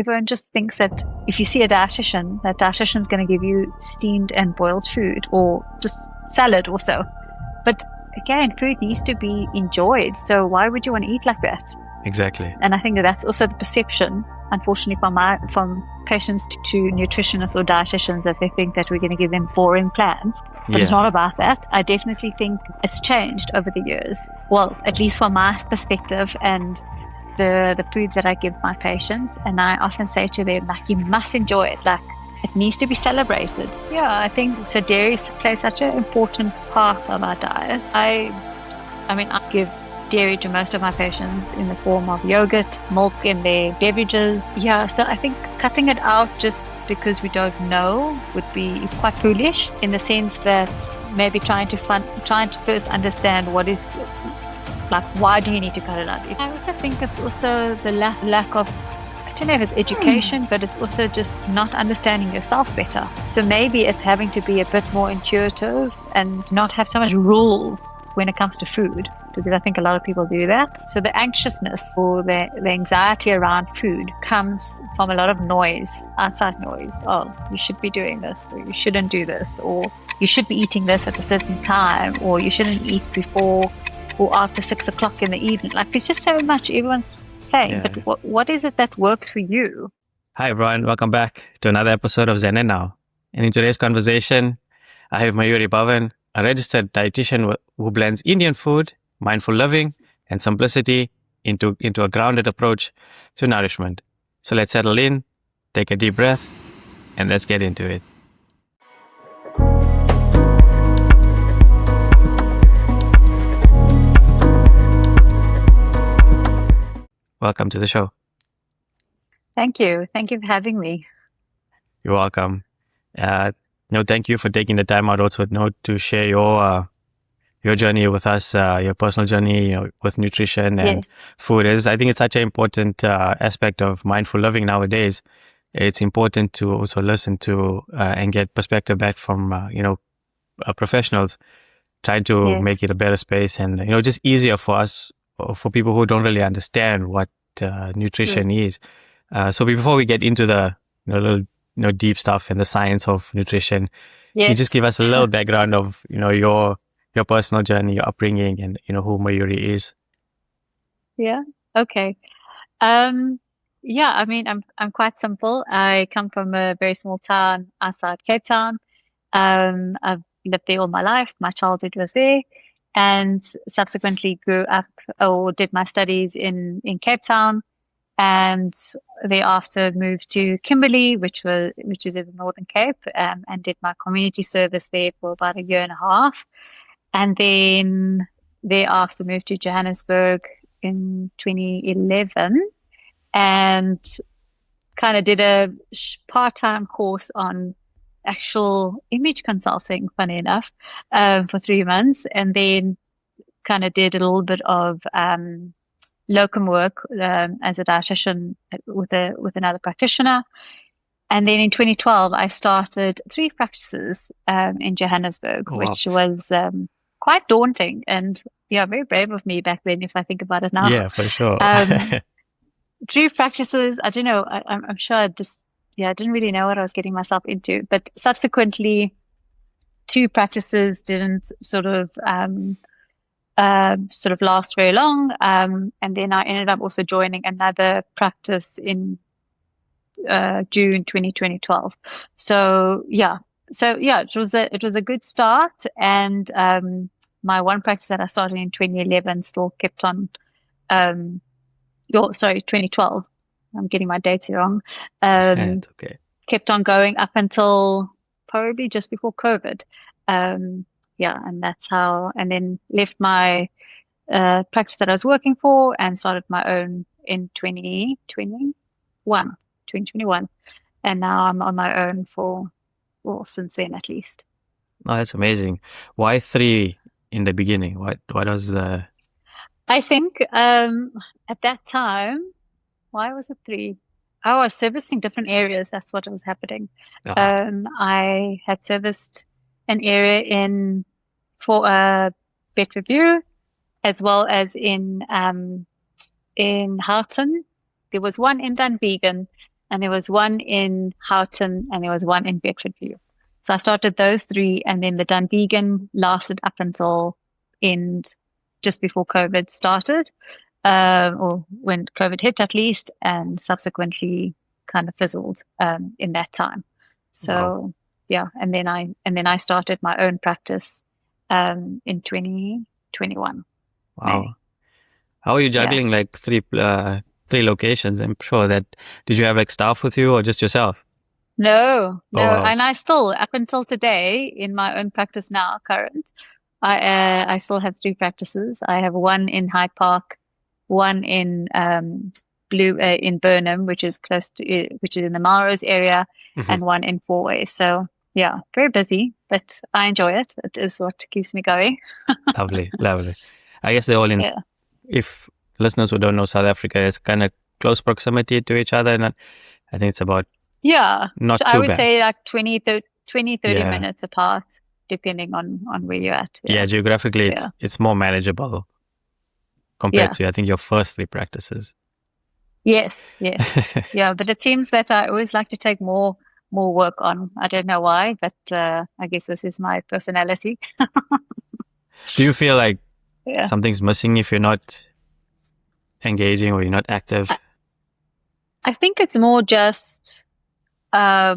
everyone just thinks that if you see a dietitian, that dietitian's going to give you steamed and boiled food or just salad or so. But again, food needs to be enjoyed. So why would you want to eat like that? Exactly. And I think that that's also the perception, unfortunately, from patients to nutritionists or dietitians, that they think that we're going to give them boring plans. But it's not about that. I definitely think it's changed over the years. Well, at least from my perspective and the foods that I give my patients. And I often say to them, like, you must enjoy it. Like, it needs to be celebrated. Yeah, I think so. Dairy plays such an important part of our diet. I give dairy to most of my patients in the form of yogurt, milk in their beverages. Yeah, so I think cutting it out just because we don't know would be quite foolish, in the sense that maybe trying to first understand what is, like, why do you need to cut it out. I also think it's also the lack of, I don't know if it's education, but it's also just not understanding yourself better. So maybe it's having to be a bit more intuitive and not have so much rules when it comes to food, because I think a lot of people do that. So the anxiousness or the anxiety around food comes from a lot of noise, outside noise. Oh, you should be doing this, or you shouldn't do this, or you should be eating this at a certain time, or you shouldn't eat before or after 6 o'clock in the evening. Like, there's just so much everyone's saying, but what is it that works for you? Hi, everyone. Welcome back to another episode of Zen and Now. And in today's conversation, I have Mayuri Bhawan, a registered dietitian who blends Indian food, mindful living, and simplicity into a grounded approach to nourishment. So let's settle in, take a deep breath, and let's get into it. Welcome to the show. Thank you. Thank you for having me. You're welcome. Thank you for taking the time out also to share your journey with us, your personal journey with nutrition and food. I think it's such an important aspect of mindful living nowadays. It's important to also listen to and get perspective back from professionals, trying to make it a better space and just easier for us, for people who don't really understand what nutrition is. So before we get into the little deep stuff and the science of nutrition, you just give us a little background of your personal journey, your upbringing, and who Mayuri is. Yeah. Okay. I'm quite simple. I come from a very small town outside Cape Town. I've lived there all my life. My childhood was there, and subsequently grew up or did my studies in Cape Town, and thereafter moved to Kimberley, which is in the Northern Cape, and did my community service there for about a year and a half. And then thereafter moved to Johannesburg in 2011 and kind of did a part-time course on actual image consulting, funny enough, for 3 months. And then kind of did a little bit of locum work as a dietitian with another practitioner. And then in 2012, I started 3 practices in Johannesburg, which was quite daunting and very brave of me back then, if I think about it now. Yeah, for sure. 3 practices. I don't know. I'm sure I didn't really know what I was getting myself into. But subsequently, 2 practices didn't sort of last very long. And then I ended up also joining another practice in June 2012. So it was a good start, and my one practice that I started in 2011 still kept on. 2012. I'm getting my dates wrong. It's okay. Kept on going up until probably just before COVID. And that's how. And then left my practice that I was working for and started my own in 2021. And now I'm on my own since then at least. Oh, that's amazing. Why 3 in the beginning? What was the... I think at that time, why was it 3? I was servicing different areas. That's what was happening. I had serviced an area for Bedford View, as well as in Houghton. There was one in Dunvegan, and there was one in Houghton, and there was one in Bedfordview. So I started those 3, and then the Dunvegan lasted up until just before COVID started, or when COVID hit at least, and subsequently kind of fizzled in that time. So wow. Yeah, and then I started my own practice in 2021. Wow. May. How are you juggling like 3 locations? I'm sure that, did you have like staff with you or just yourself? No. Wow. And I still, up until today, in my own practice now, current, I still have 3 practices. I have one in Hyde Park, one in in Burnham, which is which is in the Melrose area, and one in Fourway. So yeah, very busy, but I enjoy it. It is what keeps me going. Lovely. I guess they're all in. Yeah. If listeners who don't know South Africa, it's kind of close proximity to each other, and I think it's about not too bad. I would say like 20-30 minutes apart, depending on where you're at. Yeah, geographically, it's more manageable compared to, I think, your first 3 practices. Yes. Yeah, but it seems that I always like to take more work on. I don't know why, but I guess this is my personality. Do you feel like something's missing if you're not engaging or you're not active? I think it's more just I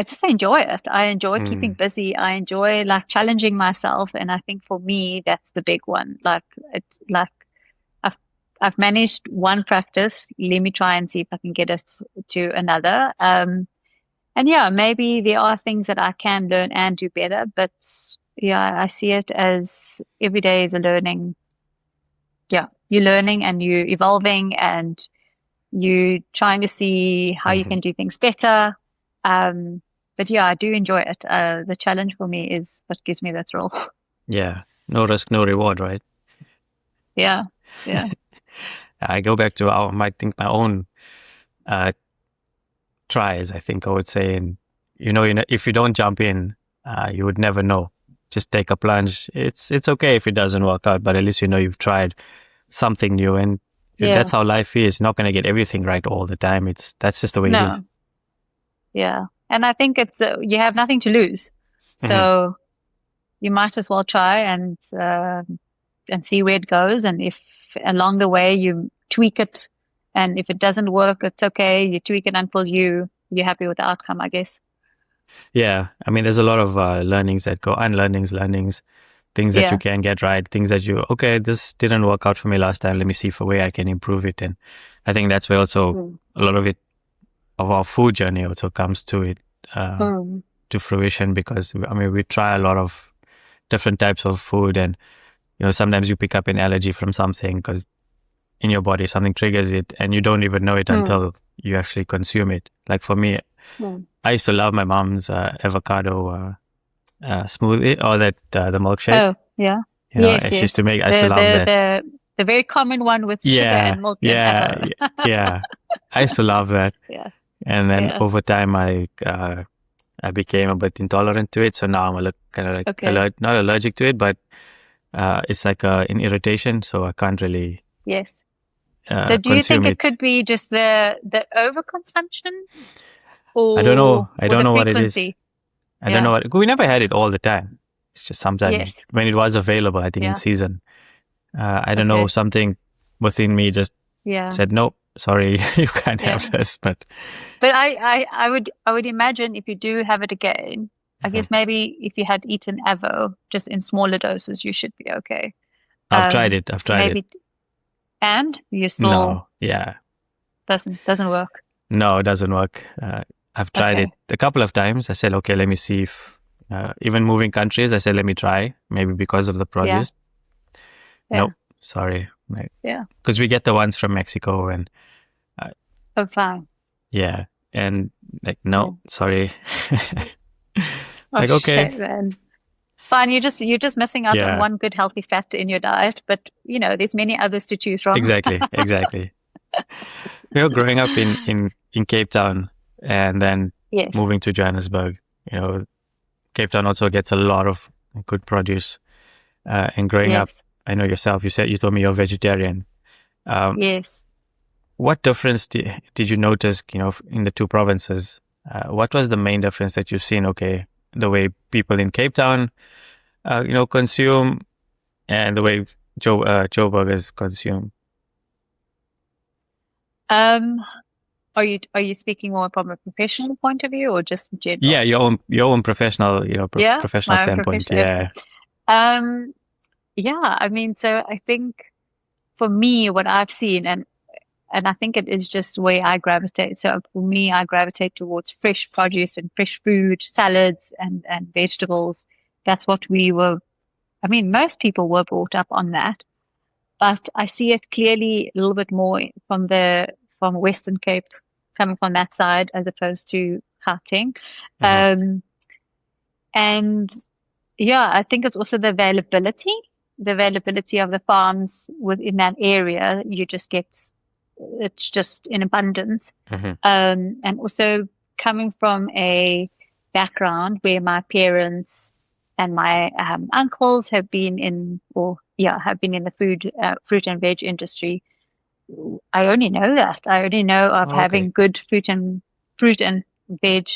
just enjoy it. I enjoy keeping busy. I enjoy like challenging myself, and I think for me that's the big one. Like it's like I've managed one practice. Let me try and see if I can get it to another. And maybe there are things that I can learn and do better, but I see it as every day is a learning. Yeah, you're learning and you're evolving and you're trying to see how you can do things better. But yeah, I do enjoy it. The challenge for me is what gives me the thrill. Yeah, no risk, no reward, right? Yeah. I go back to my own tries, I think I would say. And, if you don't jump in, you would never know. Just take a plunge. It's okay if it doesn't work out, but at least you've tried something new. And that's how life is. You're not going to get everything right all the time. That's just the way it is. Yeah. And I think it's you have nothing to lose. So you might as well try and see where it goes. And if along the way you tweak it, and if it doesn't work, it's okay. You tweak it until you're happy with the outcome, I guess. Yeah. I mean, there's a lot of learnings that go, learnings, things that you can get right, things that this didn't work out for me last time. Let me see if a way I can improve it. And I think that's where also a lot of our food journey also comes to fruition, because we try a lot of different types of food, and sometimes you pick up an allergy from something because in your body something triggers it, and you don't even know it until you actually consume it. Like for me, I used to love my mom's avocado smoothie, or the milkshake. Oh, yeah. She used to make. I used to love that. The very common one with sugar and milk. Yeah. I used to love that. Yeah. And then over time, I became a bit intolerant to it. So now I'm not allergic to it, but it's like an irritation. So I can't really. Yes. So do you think it could be just the overconsumption? I don't know. I don't know what it is. I don't know what. We never had it all the time. It's just sometimes when it was available, I think in season. I don't know, something within me just said, no, sorry, you can't have this. But I would imagine if you do have it again, I guess maybe if you had eaten Avo just in smaller doses, you should be okay. I've tried it. And you still doesn't work. No, it doesn't work. I've tried it a couple of times. I said, okay, let me see if even moving countries, I said, let me try, maybe because of the produce. Nope, sorry. Because we get the ones from Mexico and fine. Yeah. And like, no, sorry. Like, okay. Shit, man. It's fine. You're just missing out on one good healthy fat in your diet, but there's many others to choose from. Exactly. Growing up in Cape Town and then moving to Johannesburg, Cape Town also gets a lot of good produce. And growing up, I know yourself, you told me you're vegetarian. Yes. what difference did you notice, in the two provinces? What was the main difference that you've seen? Okay, the way people in Cape Town, consume, and the way Joburgers consume. Are you speaking more from a professional point of view or just in general? Yeah, your own professional, professional standpoint. Yeah. Yeah. I mean, so I think for me, what I've seen, and I think it is just the way I gravitate. So for me, I gravitate towards fresh produce and fresh food, salads and vegetables. That's what most people were brought up on that. But I see it clearly a little bit more from Western Cape, coming from that side, as opposed to Gauteng. And yeah, I think it's also the availability of the farms within that area. It's just in abundance. And also coming from a background where my parents and my uncles have been in the fruit and veg industry. I only know that. I only know of having good fruit and veg.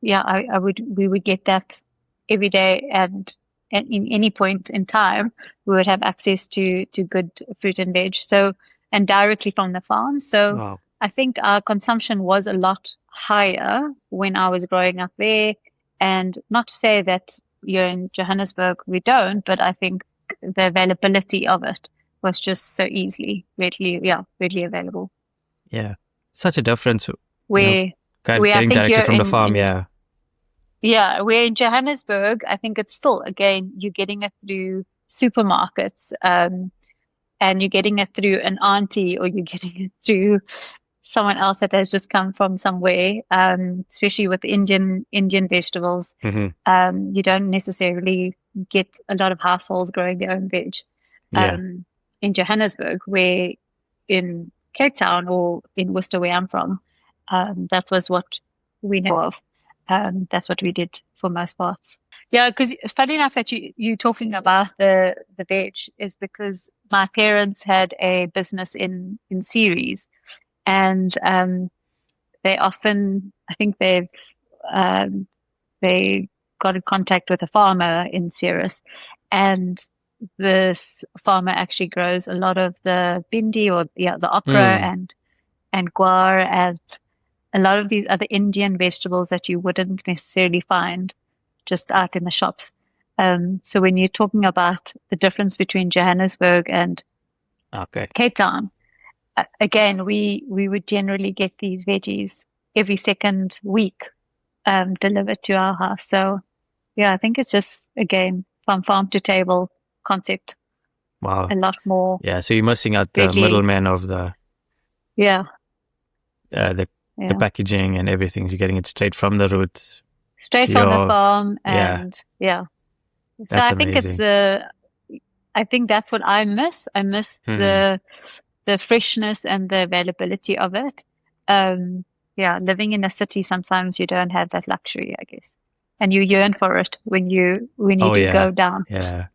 We would get that every day, and in any point in time, we would have access to good fruit and veg. So, and directly from the farm. So wow. I think our consumption was a lot higher when I was growing up there. And not to say that you're in Johannesburg, we don't, but I think the availability of it was just so readily available. Yeah. Such a difference. Where getting directly from the farm, yeah. Yeah, where in Johannesburg, I think it's still, again, you're getting it through supermarkets, and you're getting it through an auntie, or you're getting it through someone else that has just come from somewhere, especially with Indian vegetables. You don't necessarily get a lot of households growing their own veg. In Johannesburg, where in Cape Town or in Worcester, where I'm from, that was what we know of. That's what we did for most parts. Yeah, because funny enough that you talking about the veg is because my parents had a business in Ceres, and they often, I think they got in contact with a farmer in Ceres, and this farmer actually grows a lot of the bindi, or the okra and guar, and a lot of these other Indian vegetables that you wouldn't necessarily find just out in the shops. So when you're talking about the difference between Johannesburg and Cape Town, again, we would generally get these veggies every second week delivered to our house. So yeah, I think it's just, again, from farm to table concept. Wow. A lot more. Yeah, so you're missing out the middleman of the the packaging and everything. You're getting it straight from the roots. Straight from the farm, and So that's I think amazing. I think that's what I miss. I miss the freshness and the availability of it. Living in a city, sometimes you don't have that luxury, I guess, and you yearn for it when you go down. Yeah.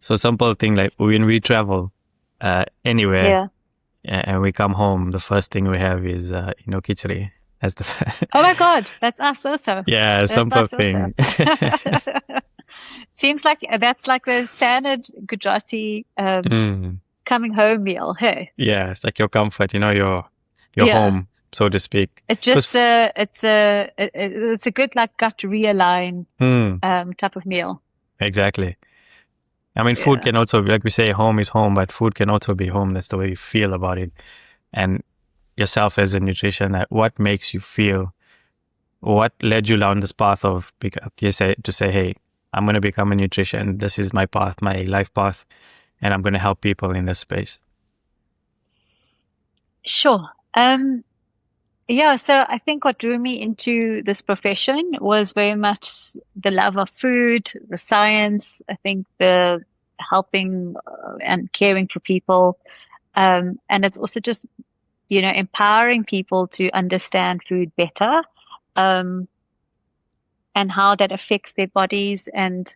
So simple thing, like when we travel anywhere. And we come home, the first thing we have is, khichdi. As oh my God, that's us also. Yeah, that's simple thing. Seems like that's like the standard Gujarati coming home meal. Hey. Yeah, it's like your comfort, your home, so to speak. It's just it's a good like gut realign type of meal. Exactly. I mean, food can also be, like we say, home is home, but food can also be home. That's the way you feel about it. And yourself as a nutrition, what makes you feel? What led you down this path of, to say, hey, I'm going to become a nutrition. This is my path, my life path, and I'm going to help people in this space. Sure. So I think what drew me into this profession was very much the love of food, the science. I think the helping and caring for people. And it's also just, empowering people to understand food better, and how that affects their bodies, and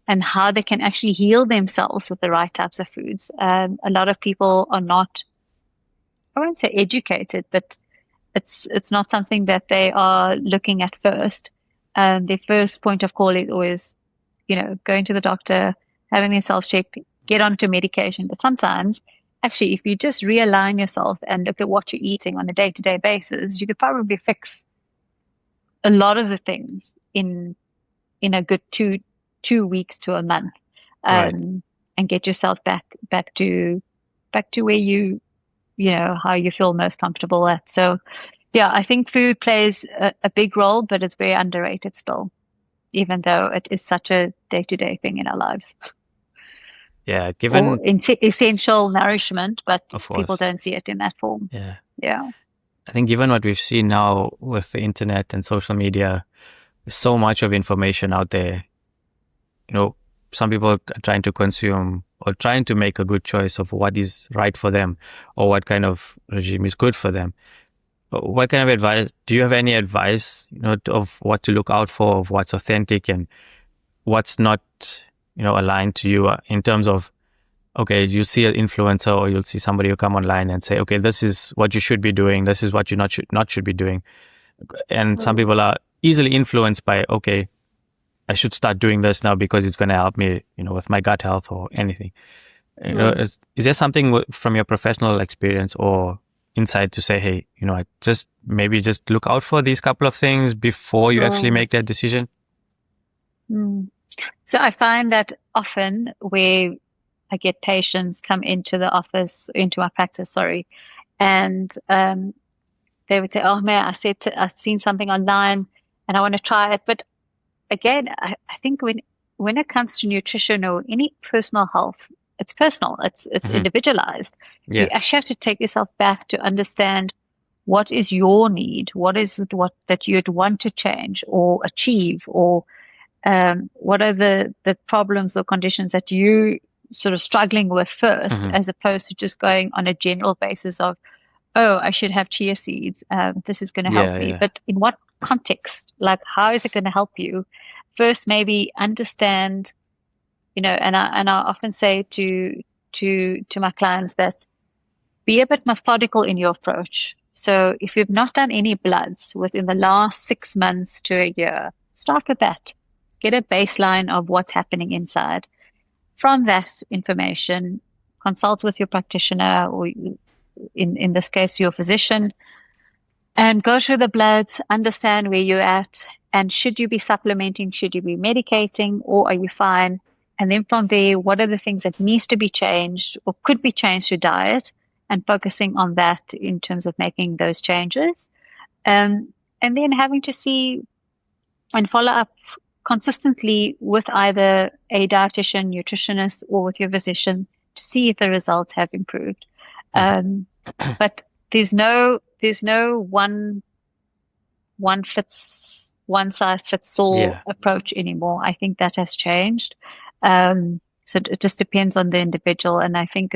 and how they can actually heal themselves with the right types of foods. A lot of people are not, I won't say educated, but it's not something that they are looking at first. Their first point of call is always, going to the doctor, having themselves checked, get onto medication. But sometimes, actually, if you just realign yourself and look at what you're eating on a day-to-day basis, you could probably fix a lot of the things in a good two weeks to a month, Right. and get yourself back to where how you feel most comfortable at. So, yeah, I think food plays a big role, but it's very underrated still, even though it is such a day-to-day thing in our lives. Yeah, Or given essential nourishment, but of people course. don't see it in that form. Yeah. Yeah. I think given what we've seen now with the internet and social media, there's so much of information out there. Some people are trying to consume or trying to make a good choice of what is right for them or what kind of regime is good for them. What kind of advice do you have? Any advice, of what to look out for, of what's authentic and what's not, aligned to you in terms of, okay, you see an influencer or you'll see somebody who come online and say, okay, this is what you should be doing. This is what you not should be doing. And some people are easily influenced by, okay, I should start doing this now because it's going to help me, with my gut health or anything. Is there something from your professional experience or insight to say, hey, just look out for these couple of things before you actually make that decision? So I find that often where I get patients come into my practice, and they would say, "Oh man, I've seen something online and I want to try it." But again, I think when it comes to nutrition or any personal health, it's personal. It's individualized. Yeah. You actually have to take yourself back to understand what is your need, what is it that you'd want to change or achieve, or what are the problems or conditions that you sort of struggling with first, as opposed to just going on a general basis of, oh, I should have chia seeds. This is going to help me. But in what context? Like, how is it going to help you? First, maybe understand, and I often say to my clients that be a bit methodical in your approach. So if you've not done any bloods within the last 6 months to a year, start with that. Get a baseline of what's happening inside. From that information, consult with your practitioner, or in this case, your physician, and go through the bloods, understand where you're at, and should you be supplementing, should you be medicating, or are you fine? And then from there, what are the things that needs to be changed or could be changed to diet, and focusing on that in terms of making those changes. And then having to see and follow up consistently with either a dietitian, nutritionist, or with your physician to see if the results have improved. But there's no one size fits all approach anymore. I think that has changed. So it just depends on the individual, and I think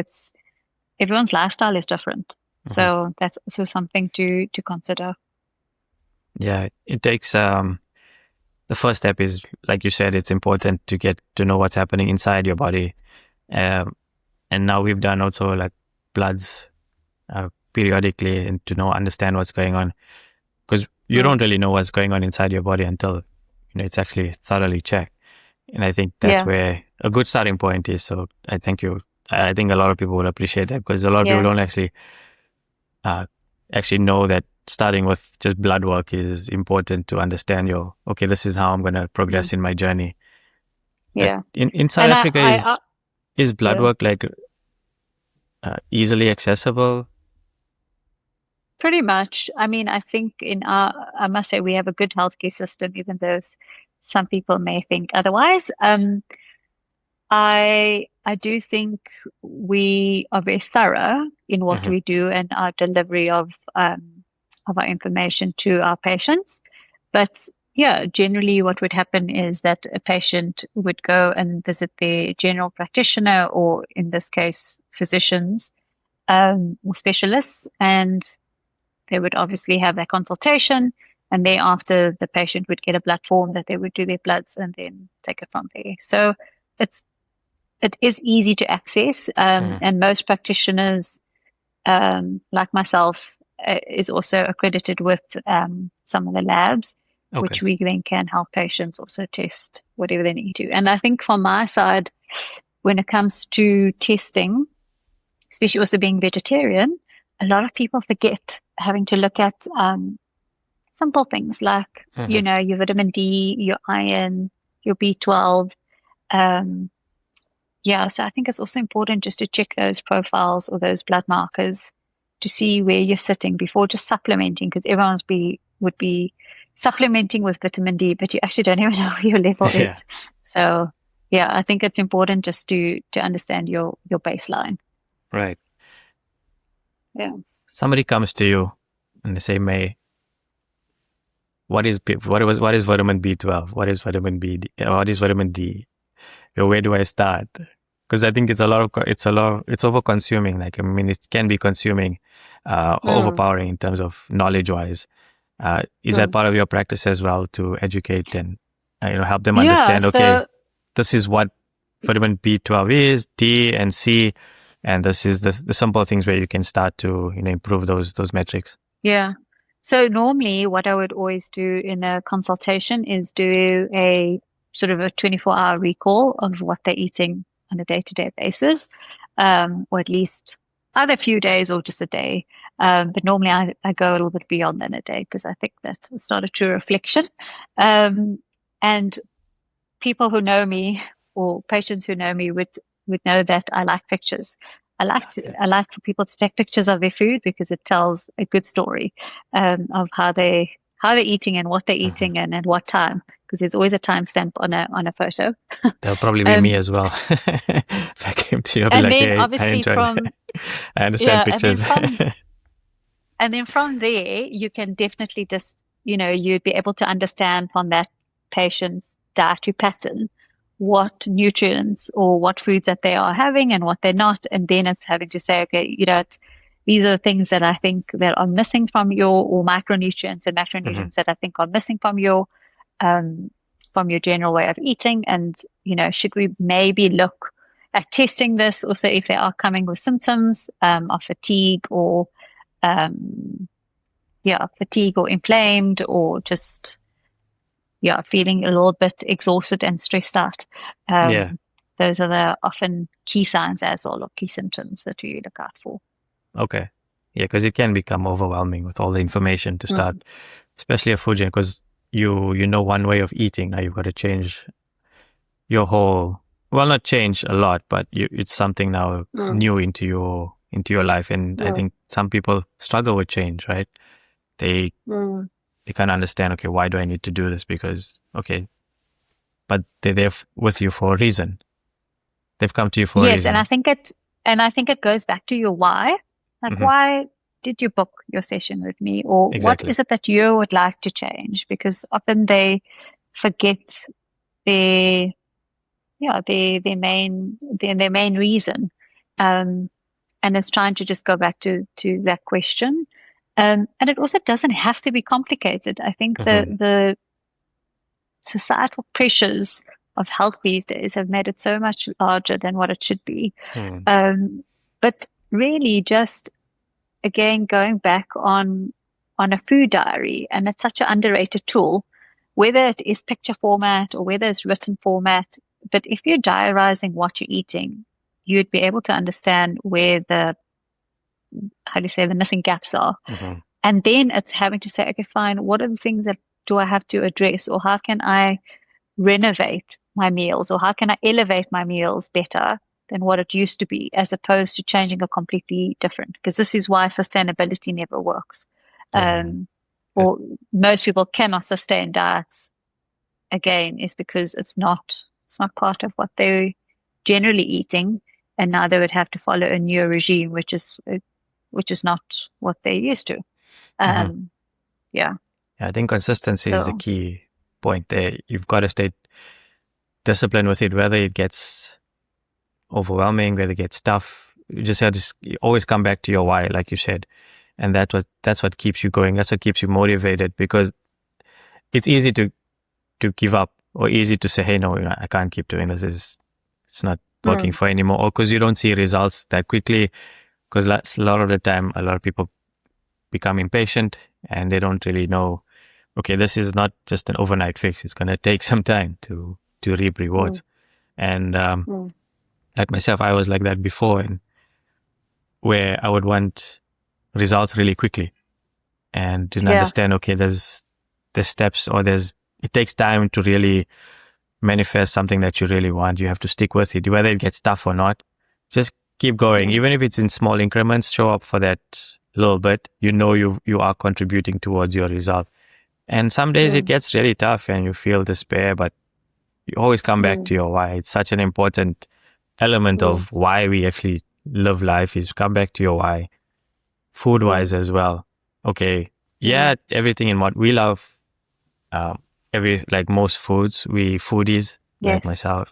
everyone's lifestyle is different. So that's also something to consider. Yeah, it takes the first step is, like you said, it's important to get to know what's happening inside your body. And now we've done also like bloods periodically, and to understand what's going on, because you don't really know what's going on inside your body until it's actually thoroughly checked. And I think that's where a good starting point is. So I thank you. I think a lot of people would appreciate that, because a lot of people don't actually know that starting with just blood work is important to understand this is how I'm going to progress in my journey. Yeah. In South Africa, is blood work like easily accessible? Pretty much. I mean, I think I must say we have a good healthcare system, even though some people may think otherwise. I do think we are very thorough in what we do and our delivery of our information to our patients. But yeah, generally what would happen is that a patient would go and visit their general practitioner, or in this case, physicians or specialists, and they would obviously have that consultation. And thereafter, the patient would get a blood form that they would do their bloods and then take it from there. So it is easy to access, and most practitioners, like myself, is also accredited with some of the labs, which we then can help patients also test whatever they need to. And I think from my side, when it comes to testing, especially also being vegetarian, a lot of people forget having to look at simple things like, your vitamin D, your iron, your B12. So I think it's also important just to check those profiles or those blood markers to see where you're sitting before just supplementing, because everyone's would be supplementing with vitamin D, but you actually don't even know where your level is. So I think it's important just to understand your baseline. Right. Yeah. Somebody comes to you and they say, May, what is vitamin B12? What is vitamin B? What is vitamin D? Where do I start? Because I think it's over consuming. Like, I mean, it can be consuming, overpowering in terms of knowledge wise. Is that part of your practice as well, to educate and help them understand? Okay, this is what vitamin B12 is, D and C, and this is the simple things where you can start to improve those metrics. Yeah. So normally, what I would always do in a consultation is do a sort of a 24-hour recall of what they're eating on a day-to-day basis, or at least either a few days or just a day. But normally I go a little bit beyond than a day, because I think that it's not a true reflection. And people who know me, or patients who know me, would know that I like pictures. I like for people to take pictures of their food, because it tells a good story of how they're eating and what they're eating and at what time, because there's always a timestamp on a photo. That'll probably be me as well. If I came to you, I'll be like, hey, I enjoy it. I understand pictures. And then from there, you can definitely just, you'd be able to understand from that patient's dietary pattern what nutrients or what foods that they are having and what they're not. And then it's having to say, okay, these are the things that I think that are missing from or micronutrients and macronutrients that I think are missing from your general way of eating. And, should we maybe look at testing this also if they are coming with symptoms of fatigue or inflamed, or just feeling a little bit exhausted and stressed out. Those are the often key signs as well, or key symptoms that we look out for. Okay. Yeah, because it can become overwhelming with all the information to start, especially a food journey, because you know one way of eating. Now you've got to change your whole, well, not change a lot, but it's something now new into your life. And I think some people struggle with change, right? They can't understand, okay, why do I need to do this? Because, okay, but they're there with you for a reason. They've come to you for a reason. Yes, and I think it goes back to your why. Like, why did you book your session with me? Or what is it that you would like to change? Because often they forget their main reason. And it's trying to just go back to that question. And it also doesn't have to be complicated. I think the societal pressures of health these days have made it so much larger than what it should be. But really just, again, going back on a food diary, and it's such an underrated tool, whether it is picture format or whether it's written format. But if you're diarizing what you're eating, you'd be able to understand where the missing gaps are. And then it's having to say, okay, fine, what are the things that do I have to address, or how can I renovate my meals, or how can I elevate my meals better than what it used to be, as opposed to changing a completely different, because this is why sustainability never works. Or most people cannot sustain diets, again, is because it's not part of what they're generally eating, and now they would have to follow a new regime, which is not what they're used to. I think consistency is the key point there. You've got to stay disciplined with it, whether it gets overwhelming, whether it gets tough. You just have to always come back to your why, like you said, and that's what keeps you going. That's what keeps you motivated, because it's easy to give up, or easy to say, hey, no, I can't keep doing this. it's not working for anymore, or because you don't see results that quickly. Because a lot of the time, a lot of people become impatient and they don't really know, okay, this is not just an overnight fix. It's going to take some time to reap rewards. And like myself, I was like that before, and where I would want results really quickly and didn't understand, okay, there's steps, or it takes time to really manifest something that you really want. You have to stick with it, whether it gets tough or not. Just keep going, even if it's in small increments. Show up for that little bit. You are contributing towards your result. And some days it gets really tough and you feel despair, but you always come back to your why. It's such an important element of why we actually live life, is come back to your why. Food wise as well. Okay, everything in what we love. Like most foods, we foodies, like myself,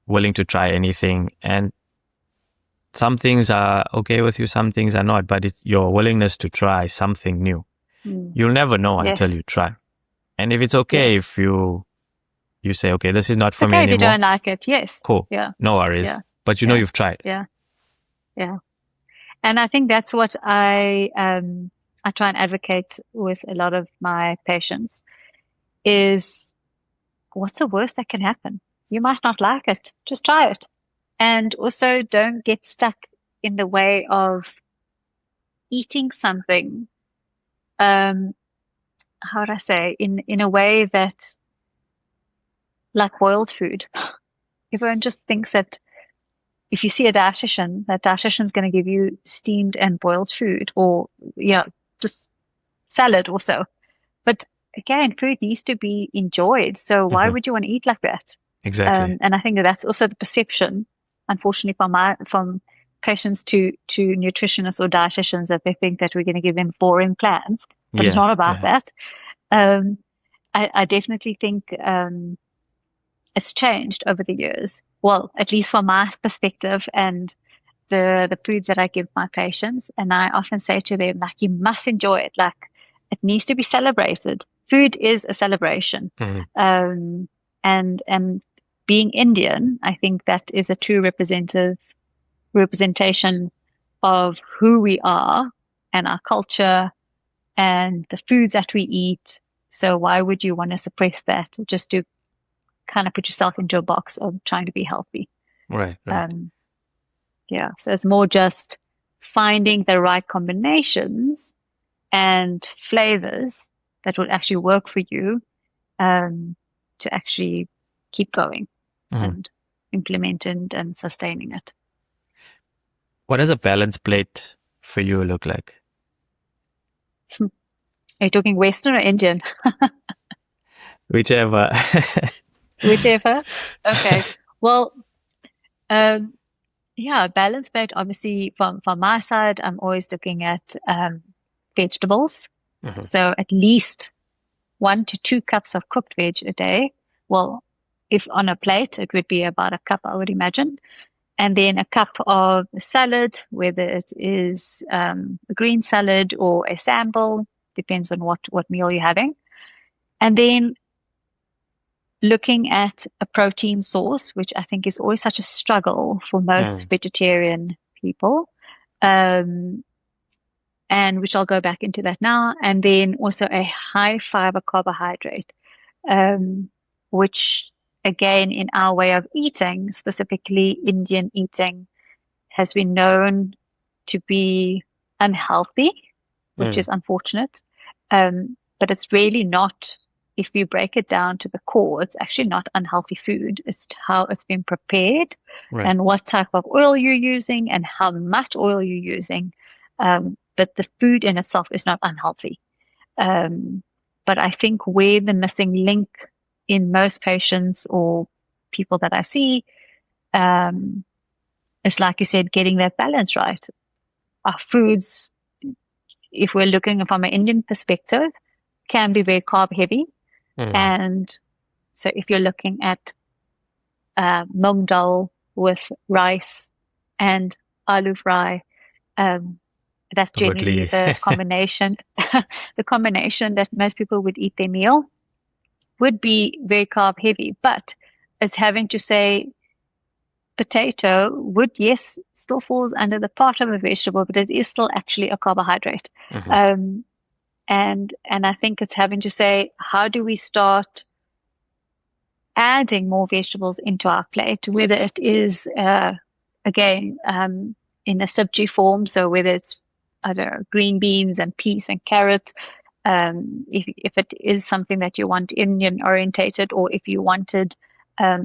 willing to try anything, and some things are okay with you, some things are not, but it's your willingness to try something new. You'll never know until you try. And if it's okay if you say, okay, this is not for me anymore. If you don't like it, cool, no worries, but you've tried. And I think that's what I try and advocate with a lot of my patients is, what's the worst that can happen? You might not like it. Just try it. And also don't get stuck in the way of eating something, how would I say, in a way that, like boiled food. Everyone just thinks that if you see a dietitian, that dietitian's going to give you steamed and boiled food, or just salad also. But again, food needs to be enjoyed. So why would you want to eat like that? Exactly. And I think that's also the perception, unfortunately, from patients to nutritionists or dietitians, that they think that we're going to give them boring plans. But it's not about that. I definitely think it's changed over the years. Well, at least from my perspective and the foods that I give my patients. And I often say to them, like, you must enjoy it. Like, it needs to be celebrated. Food is a celebration. And being Indian, I think that is a true representation of who we are and our culture and the foods that we eat. So why would you want to suppress that just to kind of put yourself into a box of trying to be healthy? Right. So it's more just finding the right combinations and flavors that will actually work for you, to actually keep going and implementing and sustaining it. What does a balanced plate for you look like? Are you talking Western or Indian? Whichever. Whichever. Okay. Well, balanced plate, obviously from my side, I'm always looking at vegetables. So at least 1 to 2 cups of cooked veg a day. Well, if on a plate, it would be about a cup, I would imagine. And then a cup of salad, whether it is a green salad or a sample, depends on what meal you're having. And then looking at a protein source, which I think is always such a struggle for most vegetarian people, and which I'll go back into that now. And then also a high fiber carbohydrate, which again, in our way of eating, specifically Indian eating, has been known to be unhealthy, which is unfortunate. But it's really not. If you break it down to the core, it's actually not unhealthy food. It's how it's been prepared and what type of oil you're using and how much oil you're using. But the food in itself is not unhealthy. But I think where the missing link in most patients or people that I see is, like you said, getting that balance right. Our foods, if we're looking from an Indian perspective, can be very carb heavy. And so if you're looking at mung dal with rice and aloo fry, that's generally the combination. The combination that most people would eat their meal would be very carb heavy. But it's having to say, potato would, yes, still falls under the part of a vegetable, but it is still actually a carbohydrate. And I think it's having to say, how do we start adding more vegetables into our plate, whether it is, again, in a subji form, so whether it's, I don't know, green beans and peas and carrot, if it is something that you want Indian orientated, or if you wanted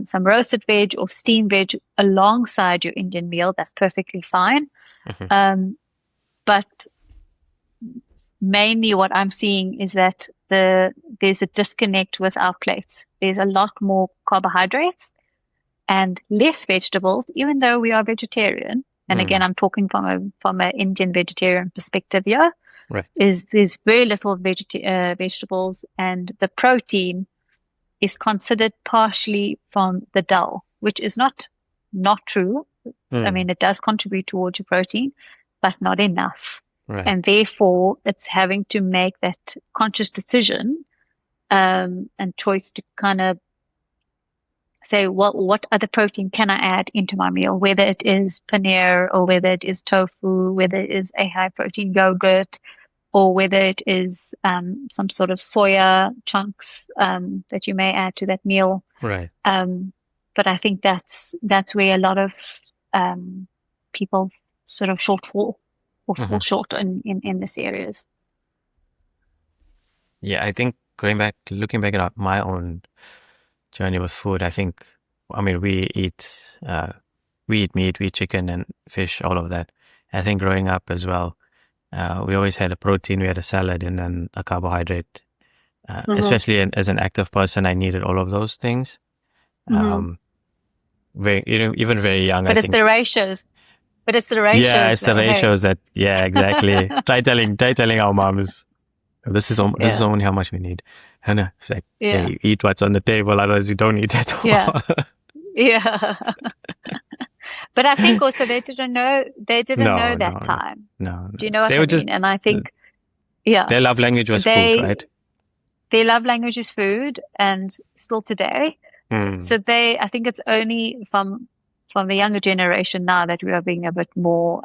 some roasted veg or steamed veg alongside your Indian meal, that's perfectly fine. But mainly what I'm seeing is that there's a disconnect with our plates. There's a lot more carbohydrates and less vegetables, even though we are vegetarian. And again, I'm talking from an Indian vegetarian perspective here. Right. There's very little vegetables, and the protein is considered partially from the dal, which is not true. I mean, it does contribute towards your protein, but not enough. Right. And therefore, it's having to make that conscious decision and choice to kind of say, well, what other protein can I add into my meal, whether it is paneer or whether it is tofu, whether it is a high protein yogurt, or whether it is some sort of soya chunks that you may add to that meal. Right. But I think that's where a lot of people sort of fall short in this areas. Yeah, I think looking back at my own journey with food, I think, I mean, we eat meat, we eat chicken and fish, all of that. I think growing up as well, we always had a protein, we had a salad, and then a carbohydrate. Especially as an active person, I needed all of those things. Even very young. But it's the ratios. Yeah, it's the ratios that. Yeah, exactly. Try telling our moms, this is only how much we need. And it's like, hey, eat what's on the table, otherwise you don't eat at all. Yeah. But I think also they didn't know that time. No. Do you know what I mean? And I think, their love language was food, right? Their love language is food, and still today. So I think it's only from the younger generation now that we are being a bit more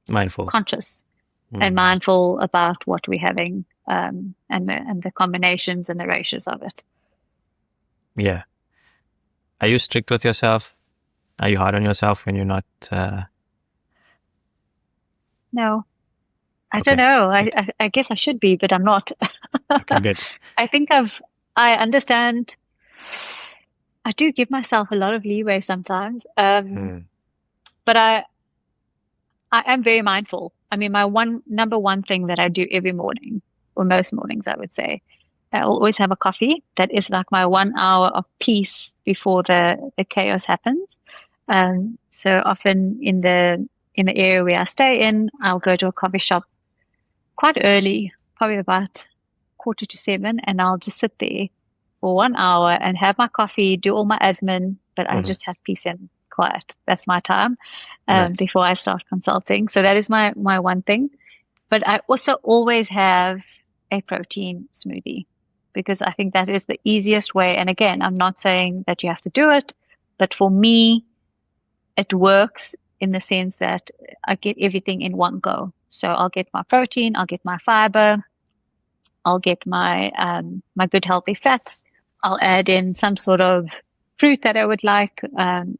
mindful, conscious, and mindful about what we're having, and the combinations and the ratios of it. Yeah. Are you strict with yourself? Are you hard on yourself when you're not? No, I don't know. I guess I should be, but I'm not. Okay, good. I think I understand. I do give myself a lot of leeway sometimes, but I am very mindful. I mean, my number one thing that I do every morning, or most mornings, I would say, I always have a coffee. That is like my 1 hour of peace before the chaos happens. So often in the area where I stay in, I'll go to a coffee shop quite early, probably about 6:45, and I'll just sit there for 1 hour and have my coffee, do all my admin, but I just have peace and quiet. That's my time before I start consulting. So that is my one thing. But I also always have a protein smoothie, because I think that is the easiest way. And again, I'm not saying that you have to do it, but for me, it works in the sense that I get everything in one go. So I'll get my protein, I'll get my fiber, I'll get my good healthy fats. I'll add in some sort of fruit that I would like,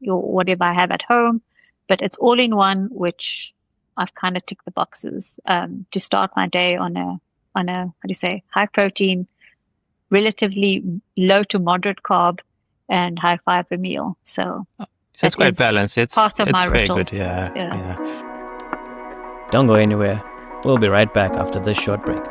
or whatever I have at home. But it's all in one, which I've kind of ticked the boxes to start my day on a how do you say, high protein, relatively low to moderate carb, and high fiber meal. So it's quite balanced. It's part of my very rituals. good. Yeah. Don't go anywhere. We'll be right back after this short break.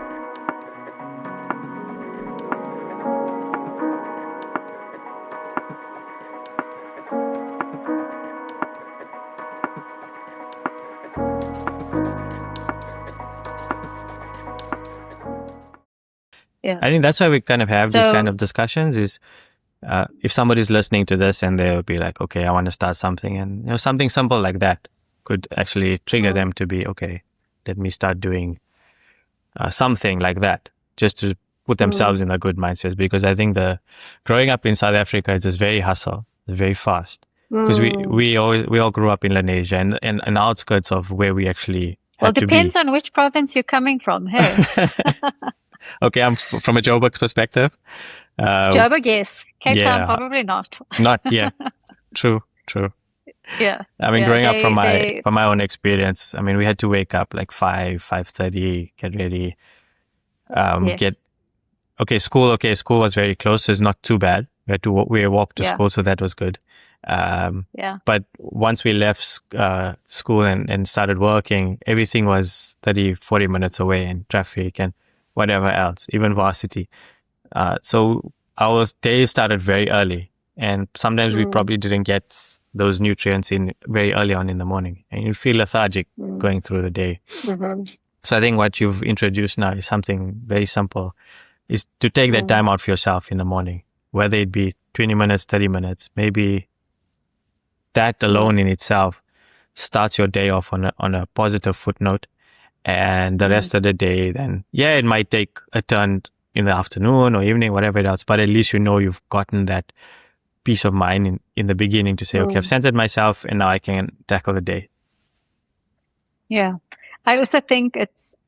Yeah. I think that's why we kind of have these kind of discussions is if somebody's listening to this and they'll be like, okay, I want to start something, and something simple like that could actually trigger them to be, okay, let me start doing something like that, just to put themselves in a good mindset. Because I think growing up in South Africa is just very hustle, very fast. because we all grew up in Lenasia and the outskirts of where we actually had to be. Well, depends on which province you're coming from. Hey. Okay, I'm from a Joburg perspective. Joburg, yes. Cape Town, probably not. Not, yeah. True. Yeah. I mean, growing up from my own experience, I mean, we had to wake up like 5:30, get ready, yes. School was very close, so it's not too bad. We walked to school, so that was good. But once we left school and started working, everything was 30, 40 minutes away in traffic and whatever else, even varsity. So our days started very early, and sometimes we probably didn't get those nutrients in very early on in the morning, and you feel lethargic going through the day. So I think what you've introduced now is something very simple, is to take that time out for yourself in the morning, whether it be 20 minutes, 30 minutes, maybe that alone in itself starts your day off on a positive footnote. And the rest of the day, then, it might take a turn in the afternoon or evening, whatever else, but at least you know you've gotten that peace of mind in the beginning to say, okay, I've centered myself and now I can tackle the day. Yeah. I also think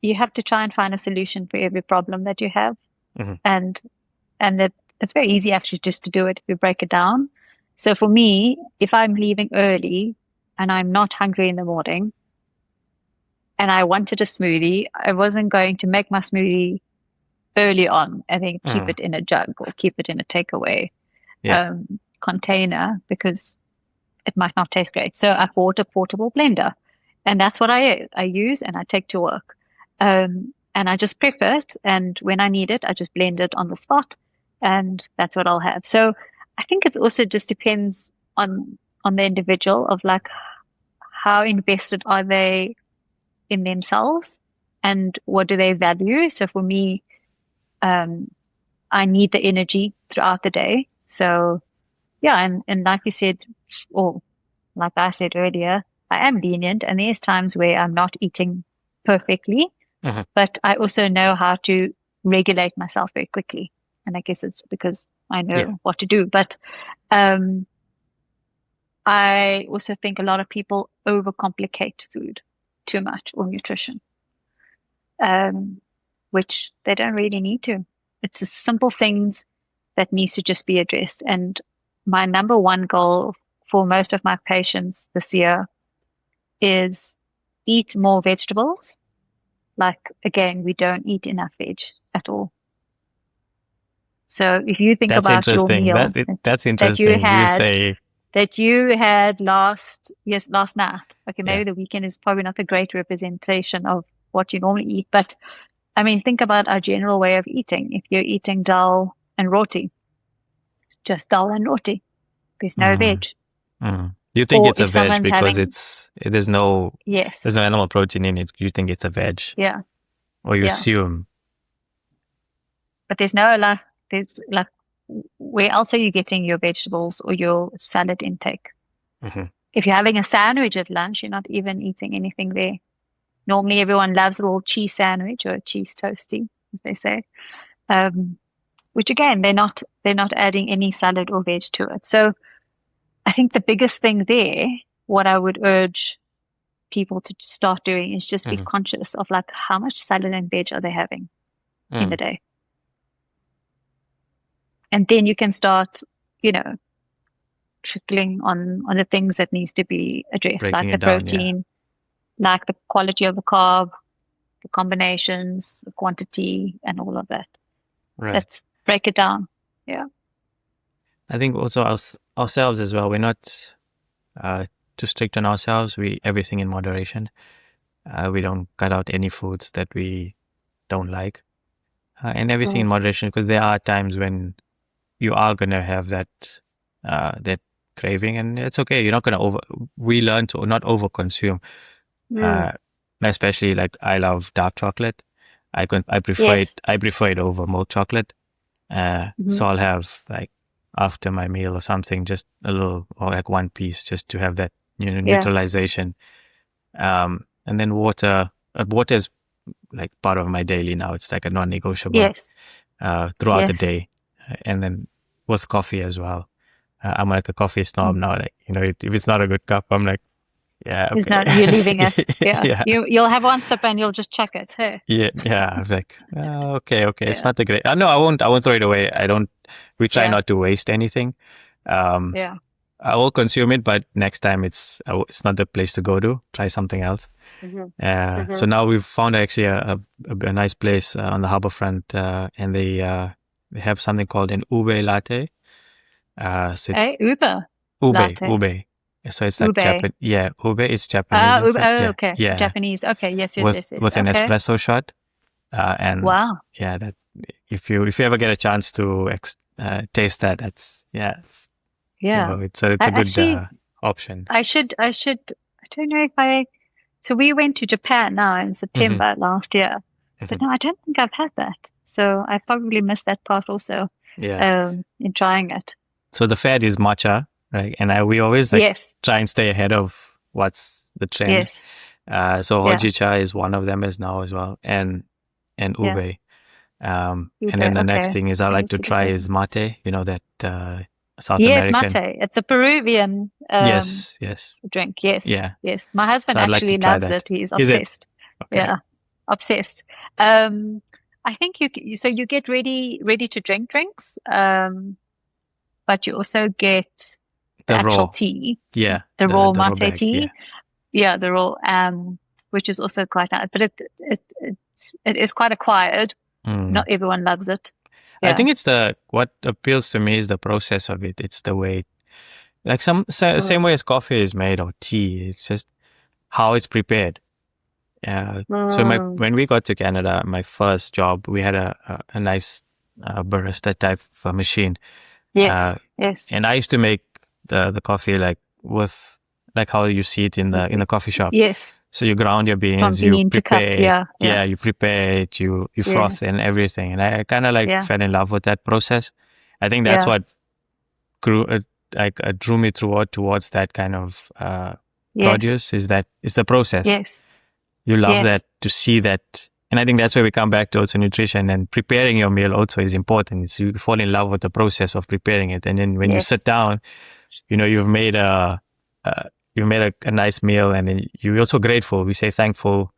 you have to try and find a solution for every problem that you have. And that it's very easy actually just to do it if you break it down. So for me, if I'm leaving early and I'm not hungry in the morning and I wanted a smoothie, I wasn't going to make my smoothie early on and then keep it in a jug or keep it in a takeaway container, because it might not taste great. So I bought a portable blender, and that's what I use and I take to work. And I just prep it, and when I need it, I just blend it on the spot, and that's what I'll have. So I think it also just depends on the individual of like how invested are they in themselves and what do they value. So for me, I need the energy throughout the day. So and like you said, or like I said earlier, I am lenient, and there's times where I'm not eating perfectly, but I also know how to regulate myself very quickly. And I guess it's because I know what to do. But I also think a lot of people overcomplicate food too much, or nutrition, which they don't really need to. It's the simple things that needs to just be addressed. And my number one goal for most of my patients this year is eat more vegetables. Like, again, we don't eat enough veg at all. So if you think about your meal that's interesting. that you had last night. Okay, maybe the weekend is probably not a great representation of what you normally eat, but I mean, think about our general way of eating. If you're eating dal and roti, it's just dal and roti. There's no veg. You think it's a veg because there's no animal protein in it. You think it's a veg. Yeah. Or you assume. But there's where else are you getting your vegetables or your salad intake? If you're having a sandwich at lunch, you're not even eating anything there. Normally everyone loves a little cheese sandwich or a cheese toasty, as they say. Which again, they're not adding any salad or veg to it. So I think the biggest thing there, what I would urge people to start doing is just be conscious of like how much salad and veg are they having in the day. And then you can start, trickling on the things that needs to be addressed, breaking like the protein, like the quality of the carb, the combinations, the quantity, and all of that. Right. Let's break it down. Yeah. I think also ourselves as well. We're not too strict on ourselves. Everything in moderation. We don't cut out any foods that we don't like, and everything in moderation, because there are times when you are gonna have that craving, and it's okay. You're not gonna we learn to not overconsume. Especially like I love dark chocolate. I prefer it over milk chocolate. So I'll have like after my meal or something, just a little, or like one piece, just to have that neutralization. And then water is like part of my daily now. It's like a non-negotiable throughout the day, and then with coffee as well. I'm like a coffee snob now. Like, if it's not a good cup, I'm like, yeah, okay. It's not, you're leaving it. Yeah. Yeah. You'll have one sip and you'll just chuck it. Hey. Yeah. I was like, okay. Yeah. It's not a great. No, I won't throw it away. We try not to waste anything. Yeah. I will consume it, but next time it's not the place to go to. Try something else. So now we've found actually a nice place on the harborfront, and they have something called an ube latte. So it's ube. So it's like Japanese. Yeah, ube is Japanese. Okay. Yeah. Japanese. Okay. Yes. With an espresso shot. And wow. Yeah, that if you ever get a chance to taste that, that's yeah. So it's a good option. I don't know if so we went to Japan now in September last year, but no, I don't think I've had that. So I probably missed that part also. Yeah. In trying it. So the fad is matcha, right? And we always try and stay ahead of what's the trend. Yes. So hojicha is one of them as well, and ube. And then the next thing is I like to try is mate. That South American. Mate. It's a Peruvian yes drink. Yes. Yeah. Yes. My husband actually loves it. He's obsessed. Okay. Yeah. Obsessed. I think you get ready to drink drinks, but you also get the actual raw tea. Yeah. The raw mate tea. Yeah, the raw, which is also quite nice, but it is quite acquired. Not everyone loves it. Yeah. I think it's what appeals to me is the process of it. It's the way, like same way as coffee is made or tea. It's just how it's prepared. So when we got to Canada, my first job, we had a nice barista type of machine. Yes. And I used to make the coffee with how you see it in the coffee shop. Yes. So you ground your beans, you prepare, you prepare it, you froth and everything. And I kind of fell in love with that process. I think that's what drew me towards that kind of produce. Is the process. Yes. You love that, to see that. And I think that's where we come back to also nutrition, and preparing your meal also is important. So you fall in love with the process of preparing it. And then when you sit down, you've made a nice meal, and then you're also grateful. We say thankful.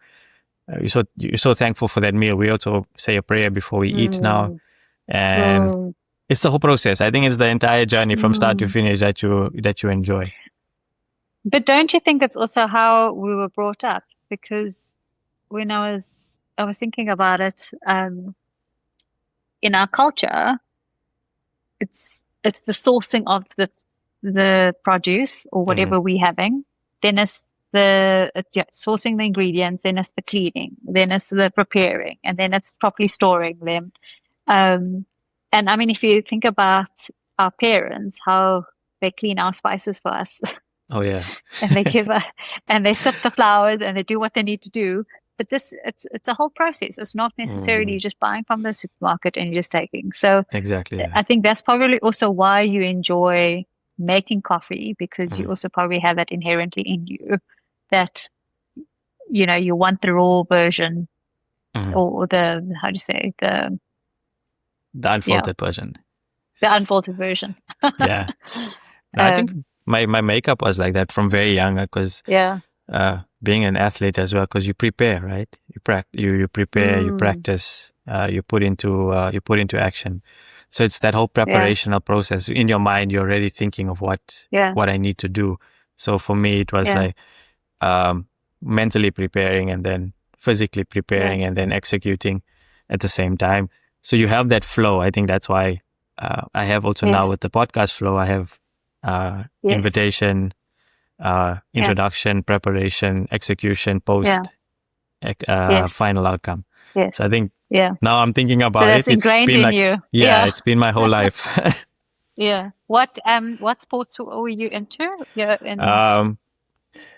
You're so thankful for that meal. We also say a prayer before we eat now. And it's the whole process. I think it's the entire journey from start to finish that you enjoy. But don't you think it's also how we were brought up? Because when I was thinking about it, in our culture, it's the sourcing of the produce or whatever we're having. Then it's sourcing the ingredients. Then it's the cleaning. Then it's the preparing, and then it's properly storing them. And I mean, if you think about our parents, how they clean our spices for us. Oh yeah. And they and they sift the flowers and they do what they need to do. But it's a whole process. It's not necessarily just buying from the supermarket and you're just taking. So exactly. Yeah. I think that's probably also why you enjoy making coffee, because you also probably have that inherently in you, that you want the raw version or the, how do you say, the unfiltered version. The unfiltered version. Yeah. No, I think my makeup was like that from very young, because being an athlete as well, because you prepare, right? You prepare, you practice, you put into action. So it's that whole preparational process. In your mind, you're already thinking of what I need to do. So for me, it was like mentally preparing, and then physically preparing, and then executing at the same time. So you have that flow. I think that's why I have also now with the podcast flow, I have invitation, introduction, preparation, execution, post, final outcome. Yes. So I think now I'm thinking about that's it. It's ingrained in you. Yeah, it's been my whole life. Yeah. What sports were you into?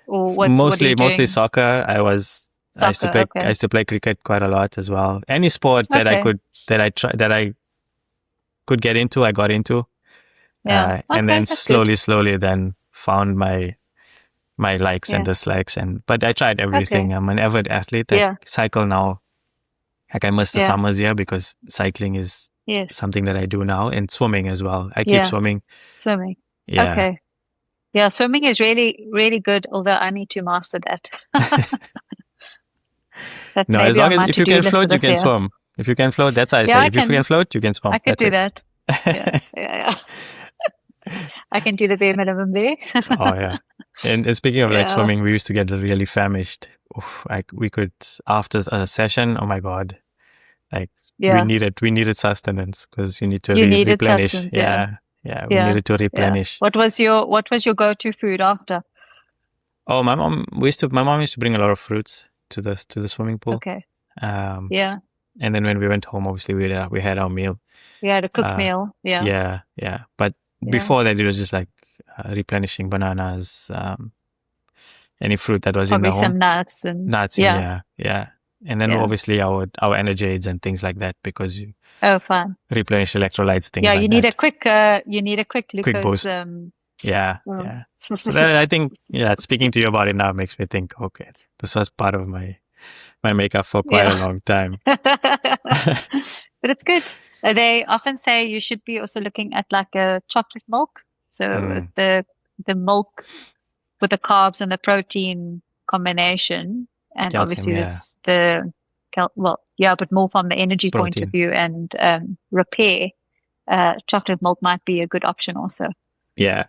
Or mostly soccer. I used to play cricket quite a lot as well. Any sport that I could get into, I got into. And then slowly then found my likes and dislikes, but I tried everything. I'm an avid athlete. I cycle now. Like I missed the summers here because cycling is something that I do now, and swimming as well. I keep swimming. Yeah. Okay. Yeah, swimming is really, really good, although I need to master that. That's No, as maybe long on as my if you to-do can list for float, you this can year. swim. If you can float, that's how I Yeah, say. If you can float, you can swim. I could That's do it. that. Yeah. I can do the bare minimum there. Oh yeah. And speaking of like Yeah. swimming, we used to get really famished. Oof, like we could after a session. Oh my god! Like Yeah. we needed sustenance because you need to You needed replenish. sustenance, yeah. Yeah. We Yeah. needed to Yeah. replenish. What was your go-to food after? Oh, my mom used to bring a lot of fruits to the swimming pool. Okay. Um, Yeah. and then when we went home, obviously we had our meal. We had a cooked Uh, meal. Yeah. yeah. But Yeah. before that, it was just like replenishing bananas, any fruit that was in Probably the home, some nuts and nuts, and yeah. and then Yeah. obviously our energy aids and things like that because you Oh, fine. replenish electrolytes, things Yeah, like you that. need a quick Quick glucose boost. Yeah. So that I think, speaking to you about it now makes me think, okay, this was part of my makeup for quite a long time. But it's good. They often say you should be also looking at like a chocolate milk. So the milk with the carbs and the protein combination, and Calcium, obviously but more from the energy point of protein. view and repair. Chocolate milk might be a good option also. Yeah.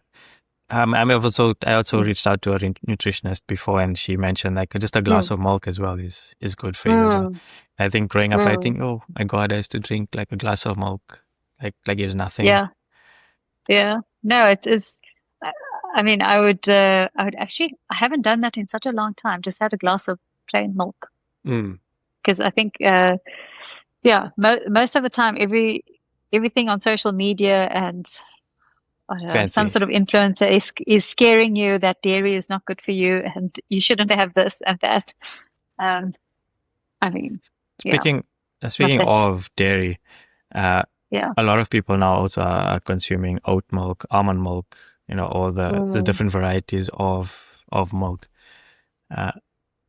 I also reached out to a nutritionist before, and she mentioned like just a glass of milk as well is good for you as well. I think growing up, I think, oh my God, I used to drink like a glass of milk, like it was nothing. Yeah. No, it is. I mean, I would actually. I haven't done that in such a long time. Just had a glass of plain milk because I think, most of the time, everything on social media and some sort of influencer is scaring you that dairy is not good for you and you shouldn't have this and that. I mean, speaking of dairy, a lot of people now also are consuming oat milk, almond milk, all the different varieties of milk.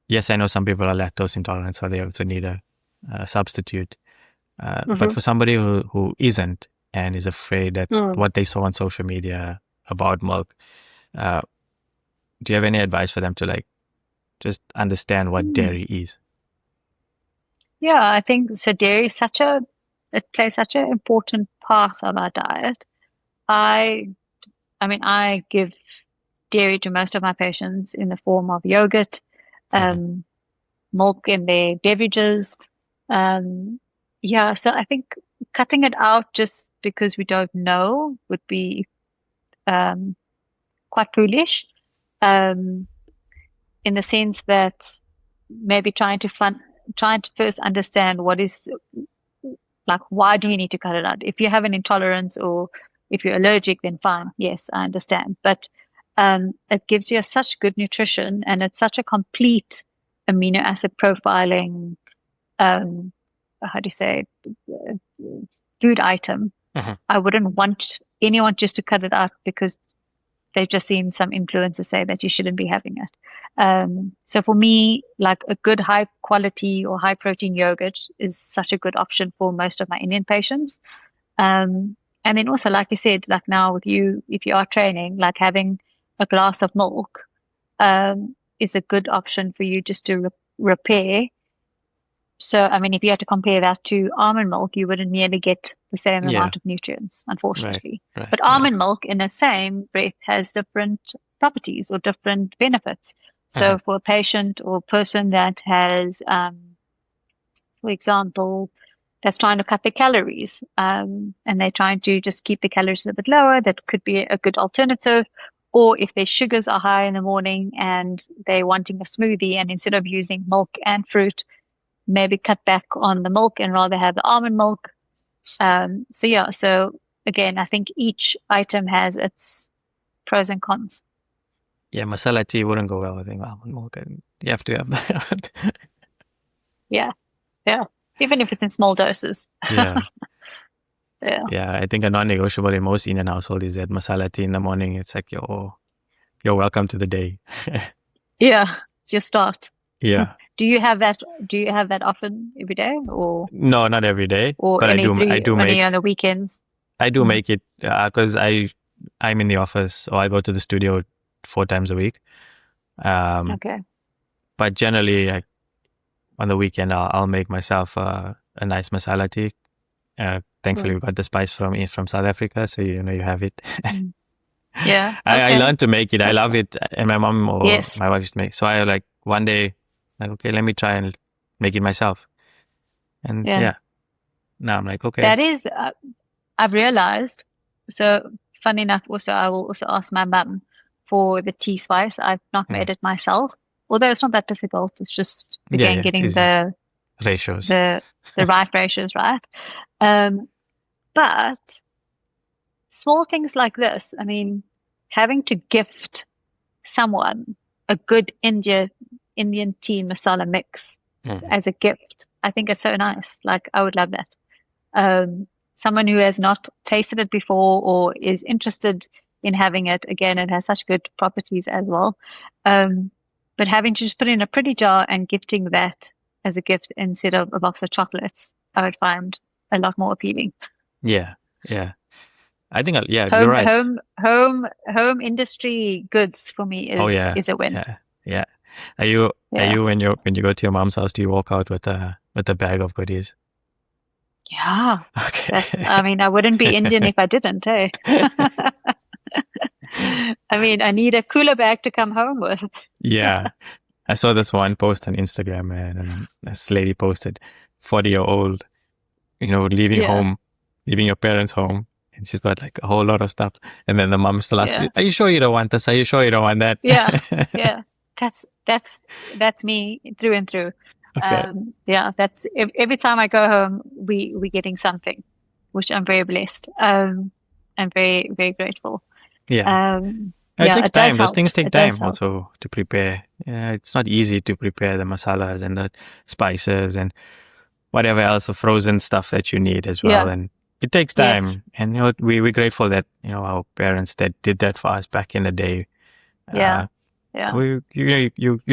Yes, I know some people are lactose intolerant, so they also need a substitute. But for somebody who isn't and is afraid that what they saw on social media about milk, do you have any advice for them to like just understand what dairy is? Yeah, I think so. Dairy is it plays such an important part of our diet. I mean, I give dairy to most of my patients in the form of yogurt, milk in their beverages. So I think cutting it out just because we don't know would be quite foolish. In the sense that maybe trying to first understand what is like, why do you need to cut it out? If you have an intolerance or if you're allergic, then fine. Yes, I understand. But it gives you such good nutrition and it's such a complete amino acid profiling, how do you say, food item. I wouldn't want anyone just to cut it out because they've just seen some influencers say that you shouldn't be having it. So for me, like a good high quality or high protein yogurt is such a good option for most of my Indian patients. And then also, like you said, like now with you, if you are training, like having a glass of milk is a good option for you just to repair. So, I mean, if you had to compare that to almond milk, you wouldn't nearly get the same amount of nutrients, unfortunately. But almond milk in the same breath has different properties or different benefits. So for a patient or person that has, for example, that's trying to cut their calories and they're trying to just keep the calories a bit lower, that could be a good alternative. Or if their sugars are high in the morning and they're wanting a smoothie and instead of using milk and fruit, maybe cut back on the milk and rather have the almond milk. So again, I think each item has its pros and cons. Yeah, masala tea wouldn't go well with almond milk, and you have to have that. Yeah, even if it's in small doses. Yeah, I think a non-negotiable in most Indian households is that masala tea in the morning. It's like you're welcome to the day. Yeah, it's your start. Yeah. Do you have that often every day, or no, not every day? Or but I do make on the weekends. I do make it because I'm in the office or I go to the studio 4 times a week. Okay. But generally, on the weekend, I'll make myself a nice masala tea. Thankfully, we got the spice from South Africa, so you have it. Yeah. I learned to make it. I love it. it, and my mom or Yes. my wife used to make. So I like one day, like, okay, let me try and make it myself. And yeah, now I'm like, okay. That is, I've realized. So funny enough, also I will also ask my mum for the tea spice. I've not made it myself, although it's not that difficult. It's just again getting the ratios, the right ratios right. But small things like this, I mean, having to gift someone a good Indian tea masala mix as a gift, I think it's so nice. Like, I would love that. Someone who has not tasted it before or is interested in having it, again, it has such good properties as well. But having to just put it in a pretty jar and gifting that as a gift instead of a box of chocolates, I would find a lot more appealing. Yeah. I think, you're right. Home industry goods for me is a win. Yeah. Are you when you go to your mom's house, do you walk out with a bag of goodies? Yeah. Okay. I mean, I wouldn't be Indian if I didn't, eh? I mean, I need a cooler bag to come home with. Yeah. I saw this one post on Instagram, man, and this lady posted 40-year-old, leaving your parents' home. And she's got like a whole lot of stuff. And then the mom still asks, are you sure you don't want this? Are you sure you don't want that? Yeah. That's me through and through. Okay. That's every time I go home, we're getting something, which I'm very blessed. I'm very, very grateful. Yeah. It takes time. Those things take time also to prepare. Yeah, it's not easy to prepare the masalas and the spices and whatever else, the frozen stuff that you need as well. And it takes time. Yes. And we're grateful that our parents that did that for us back in the day. You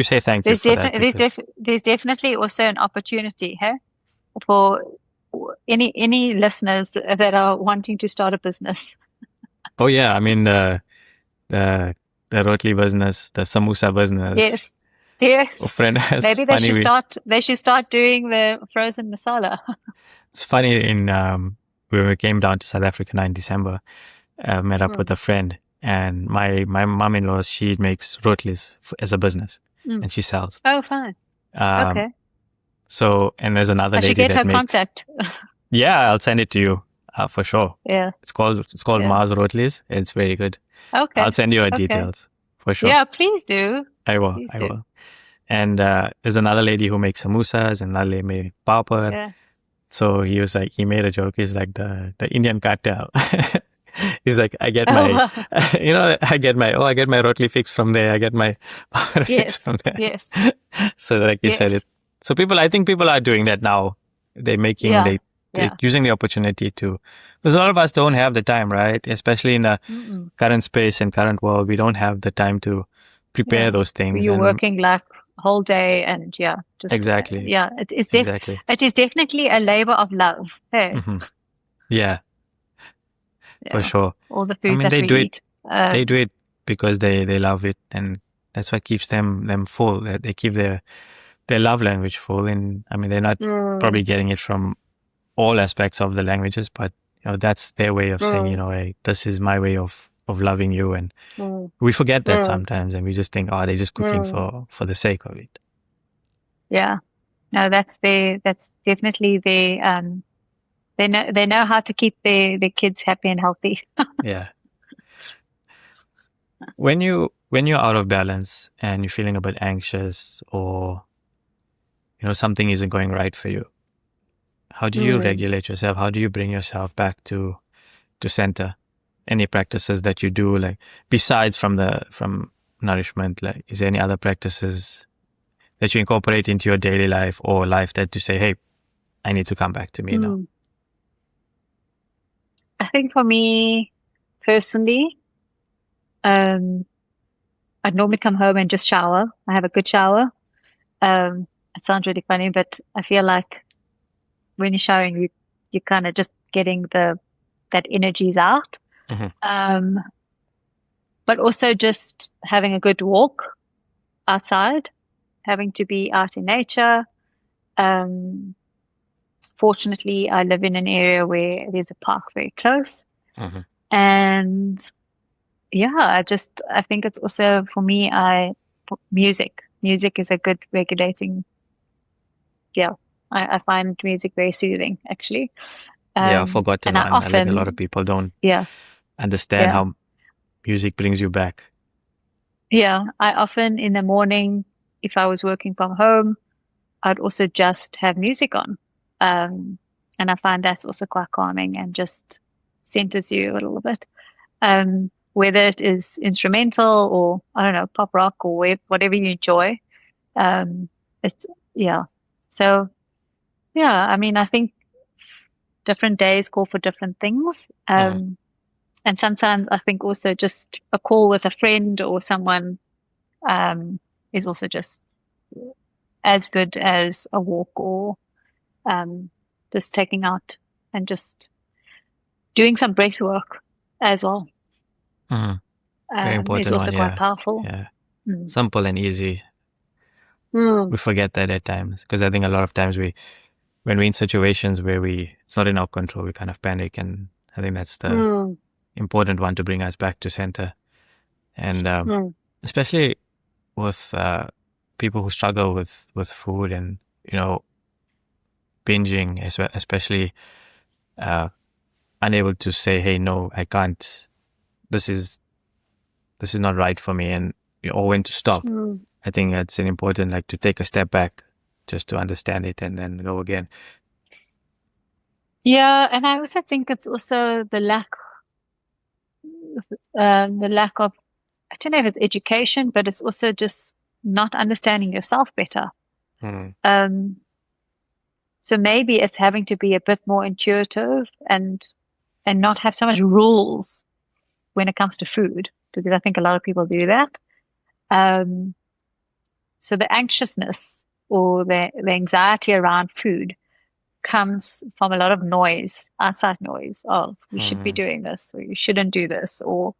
say thank you for that. There's definitely also an opportunity for any listeners that are wanting to start a business. Oh yeah, I mean the rotli business, the samosa business. Yes. Maybe they should start doing the frozen masala. It's funny, when we came down to South Africa in December, met up with a friend, and my mom-in-law, she makes rotlis as a business, and she sells. Oh, fine. Okay. So, and there's another lady that makes. I should get her contact. Yeah, I'll send it to you for sure. Yeah. It's called Mars Rotlis. It's very good. Okay. I'll send you her details for sure. Yeah, please do. I will. And there's another lady who makes samosas, and another lady made papad. Yeah. So he made a joke. He's like the Indian cartel. He's like, I get my rotli fix from there. I get my fix from there. Yes. So like you said it. So I think people are doing that now. They're making, they're using the opportunity to, because a lot of us don't have the time, right? Especially in the current space and current world, we don't have the time to prepare those things. You're working like whole day and exactly. It is definitely a labor of love. Hey? Mm-hmm. Yeah. For sure. All the food that we eat. They do it because they love it, and that's what keeps them full. They keep their love language full. And I mean, they're not probably getting it from all aspects of the languages, but that's their way of saying, hey, this is my way of loving you. And we forget that sometimes, and we just think, they're just cooking for the sake of it. Yeah. No, that's definitely they know how to keep their kids happy and healthy. Yeah. When you're out of balance and you're feeling a bit anxious, or something isn't going right for you, how do you regulate yourself? How do you bring yourself back to center? Any practices that you do, like besides from nourishment, like is there any other practices that you incorporate into your daily life or life that you say, hey, I need to come back to me now? I think for me personally, I'd normally come home and just shower. I have a good shower. It sounds really funny, but I feel like when you're showering, you're kind of just getting that energy's out. Mm-hmm. but also just having a good walk outside, having to be out in nature. Fortunately, I live in an area where there's a park very close. And yeah, I think it's also for me, music is a good regulating. Yeah, I find music very soothing, actually. Yeah, I've forgotten and I one. I think a lot often, of people don't yeah, understand how music brings you back. Yeah, I often in the morning, if I was working from home, I'd also just have music on. And I find that's also quite calming and just centers you a little bit. Whether it is instrumental or, I don't know, pop rock or whatever you enjoy. It's, yeah. So, yeah, I mean, I think different days call for different things. And sometimes I think also just a call with a friend or someone is also just as good as a walk or just taking out and just doing some breath work as well. Very important is also one, quite powerful. Yeah. Simple and easy. We forget that at times because I think a lot of times when we're in situations where it's not in our control, we kind of panic, and I think that's the important one to bring us back to center. And especially with people who struggle with food and binging, especially unable to say, hey, no, I can't, this is not right for me, and or when to stop. I think that's an important, like, to take a step back just to understand it and then go again. Yeah, and I also think it's also the lack of, I don't know if it's education, but it's also just not understanding yourself better. So maybe it's having to be a bit more intuitive and not have so much rules when it comes to food, because I think a lot of people do that. So the anxiousness or the anxiety around food comes from a lot of noise, outside noise. Oh, you should be doing this, or you shouldn't do this, or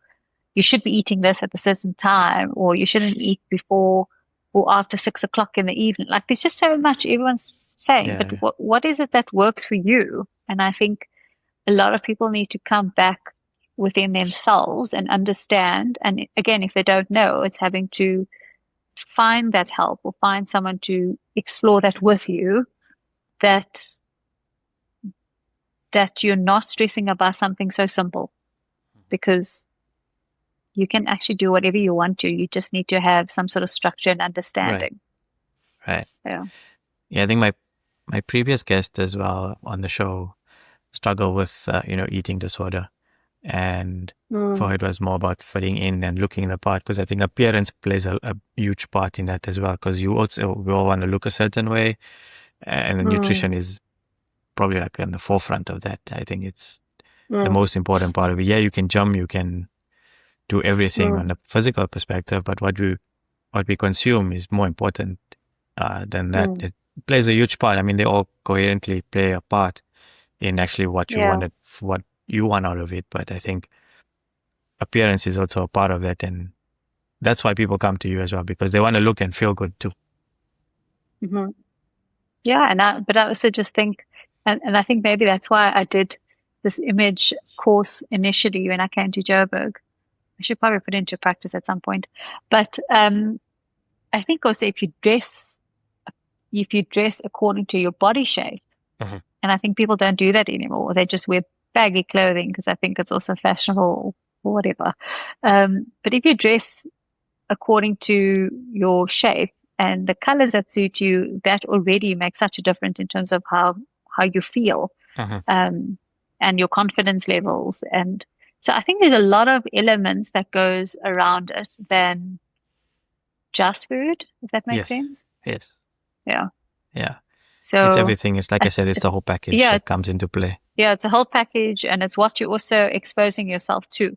you should be eating this at a certain time, or you shouldn't eat before or after 6 o'clock in the evening. Like, there's just so much everyone's saying, but what is it that works for you? And I think a lot of people need to come back within themselves and understand. And again, if they don't know, it's having to find that help or find someone to explore that with you, that you're not stressing about something so simple, because you can actually do whatever you want to. You just need to have some sort of structure and understanding. Right. Yeah. Yeah, I think my previous guest as well on the show struggled with eating disorder, and for her it was more about fitting in and looking the part, because I think appearance plays a huge part in that as well, because we all want to look a certain way, and nutrition is probably like on the forefront of that. I think it's the most important part of it. Yeah, you can jump, you can do everything on a physical perspective, but what we consume is more important than that. It plays a huge part. I mean, they all coherently play a part in actually what you wanted, what you want out of it. But I think appearance is also a part of that, and that's why people come to you as well, because they want to look and feel good too. Yeah, but I also just think, and I think maybe that's why I did this image course initially when I came to Joburg. I should probably put it into practice at some point. But I think also if you dress according to your body shape, and I think people don't do that anymore. They just wear baggy clothing because I think it's also fashionable or whatever. But if you dress according to your shape and the colors that suit you, that already makes such a difference in terms of how you feel, and your confidence levels. And so I think there's a lot of elements that goes around it than just food, if that makes sense. Yes. Yeah. Yeah. So it's everything. It's like I said, it's the whole package that comes into play. Yeah, it's a whole package, and it's what you're also exposing yourself to.